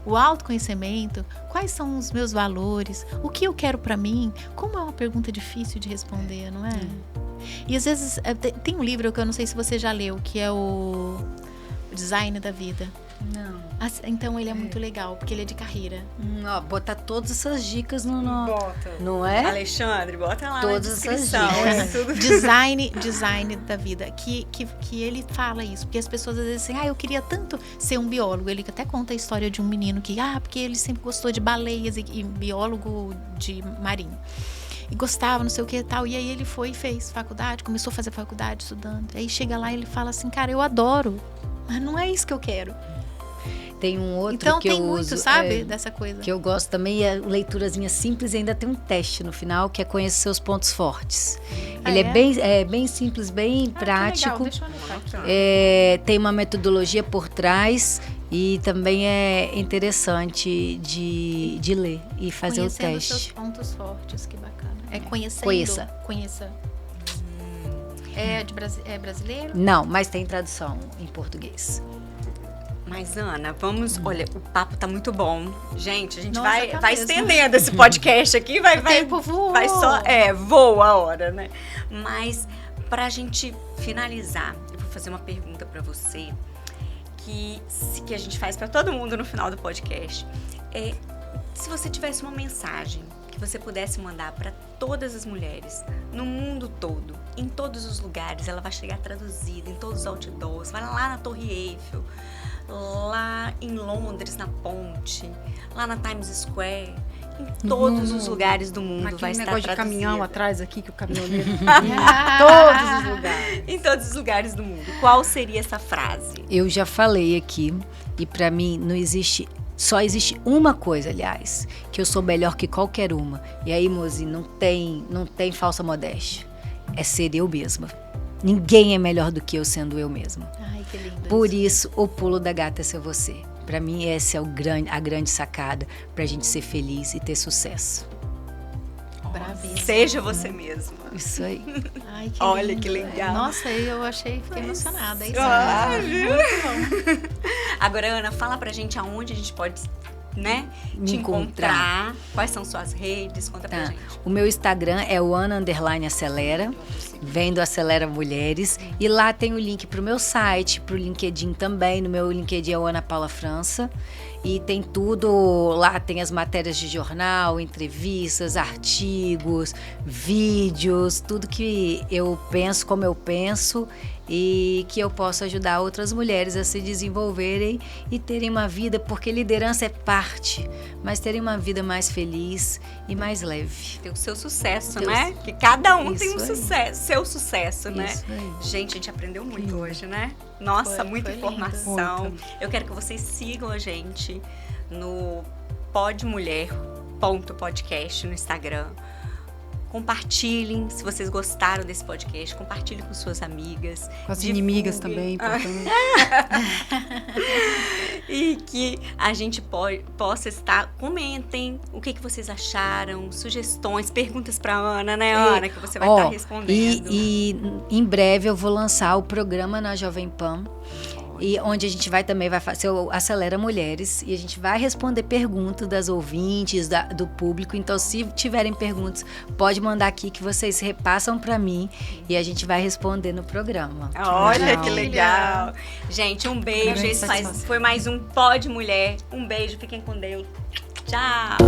o autoconhecimento, quais são os meus valores, o que eu quero pra mim, como é uma pergunta difícil de responder, não é? E às vezes, tem um livro que eu não sei se você já leu, que é o Design da Vida. Não. Então ele é muito legal, porque ele é de carreira. Botar todas essas dicas Bota. Não é? Alexandre, bota lá todas na descrição. Design da vida. Que ele fala isso. Porque as pessoas às vezes dizem, eu queria tanto ser um biólogo. Ele até conta a história de um menino que, porque ele sempre gostou de baleias e biólogo de marinho. E gostava, não sei o que e tal. E aí ele foi e fez faculdade, começou a fazer faculdade, estudando. Aí chega lá e ele fala assim, cara, eu adoro, mas não é isso que eu quero. Tem um outro então, que eu uso. Então tem muito, sabe, dessa coisa. Que eu gosto também, é leiturazinha simples e ainda tem um teste no final, que é conhecer seus pontos fortes. Ele é bem simples, bem prático. Deixa eu anotar aqui. Tem uma metodologia por trás e também é interessante de ler e fazer o teste. Conhecendo seus pontos fortes, que bacana. É conhecendo. Conheça. Conheça. É brasileiro? Não, mas tem tradução em português. Mas, Ana, vamos... Olha, o papo tá muito bom. Gente, a gente Nossa, vai, tá vai mesmo. estendendo esse podcast aqui. Vai, O tempo voou. vai só... voa a hora, né? Mas, pra gente finalizar, eu vou fazer uma pergunta pra você que a gente faz pra todo mundo no final do podcast. Se você tivesse uma mensagem que você pudesse mandar para todas as mulheres no mundo todo, em todos os lugares, ela vai chegar traduzida em todos os outdoors, vai lá na Torre Eiffel, lá em Londres, na Ponte, lá na Times Square, em todos os lugares do mundo vai estar negócio de traduzida. caminhão atrás aqui, que o caminhoneiro... todos os lugares. Em todos os lugares do mundo. Qual seria essa frase? Eu já falei aqui, e pra mim não existe... Só existe uma coisa, aliás, que eu sou melhor que qualquer uma. E aí, Mozi, não tem falsa modéstia. É ser eu mesma. Ninguém é melhor do que eu sendo eu mesma. Ai, que lindo. Por isso, o pulo da gata é ser você. Pra mim, essa é a grande sacada pra gente ser feliz e ter sucesso. Bravíssima. Seja você mesma. Isso aí. Ai, que Olha lindo. que legal. Nossa, eu fiquei emocionada. É isso viu? Agora, Ana, fala pra gente aonde a gente pode, né, Me te encontrar. Quais são suas redes? Conta pra Tá. gente. O meu Instagram é o Ana_Acelera, vem do Acelera Mulheres. E lá tem o link pro meu site, pro LinkedIn também. No meu LinkedIn é o Ana Paula França. E tem tudo, lá tem as matérias de jornal, entrevistas, artigos, vídeos, tudo que eu penso como eu penso e que eu posso ajudar outras mulheres a se desenvolverem e terem uma vida, porque liderança é parte, mas terem uma vida mais feliz e mais leve. Tem o seu sucesso, Deus. né? Que cada um tem um Isso aí. sucesso, seu sucesso, né? Isso aí. Gente, a gente aprendeu muito hoje, né? Nossa, muita foi informação. lindo. Eu quero que vocês sigam a gente no podmulher.podcast no Instagram. Compartilhem, se vocês gostaram desse podcast, compartilhem com suas amigas. Com as divulguem. inimigas também, importante. E que a gente possa estar, comentem o que vocês acharam, sugestões, perguntas para Ana, né, Ana, que você vai estar respondendo. E em breve eu vou lançar o programa na Jovem Pan. E onde a gente vai fazer o Acelera Mulheres e a gente vai responder perguntas das ouvintes, do público. Então, se tiverem perguntas, pode mandar aqui que vocês repassam para mim e a gente vai responder no programa. Olha legal. que legal. Gente, um beijo. Grande Esse satisfação. foi mais um Pod Mulher. Um beijo, fiquem com Deus. Tchau.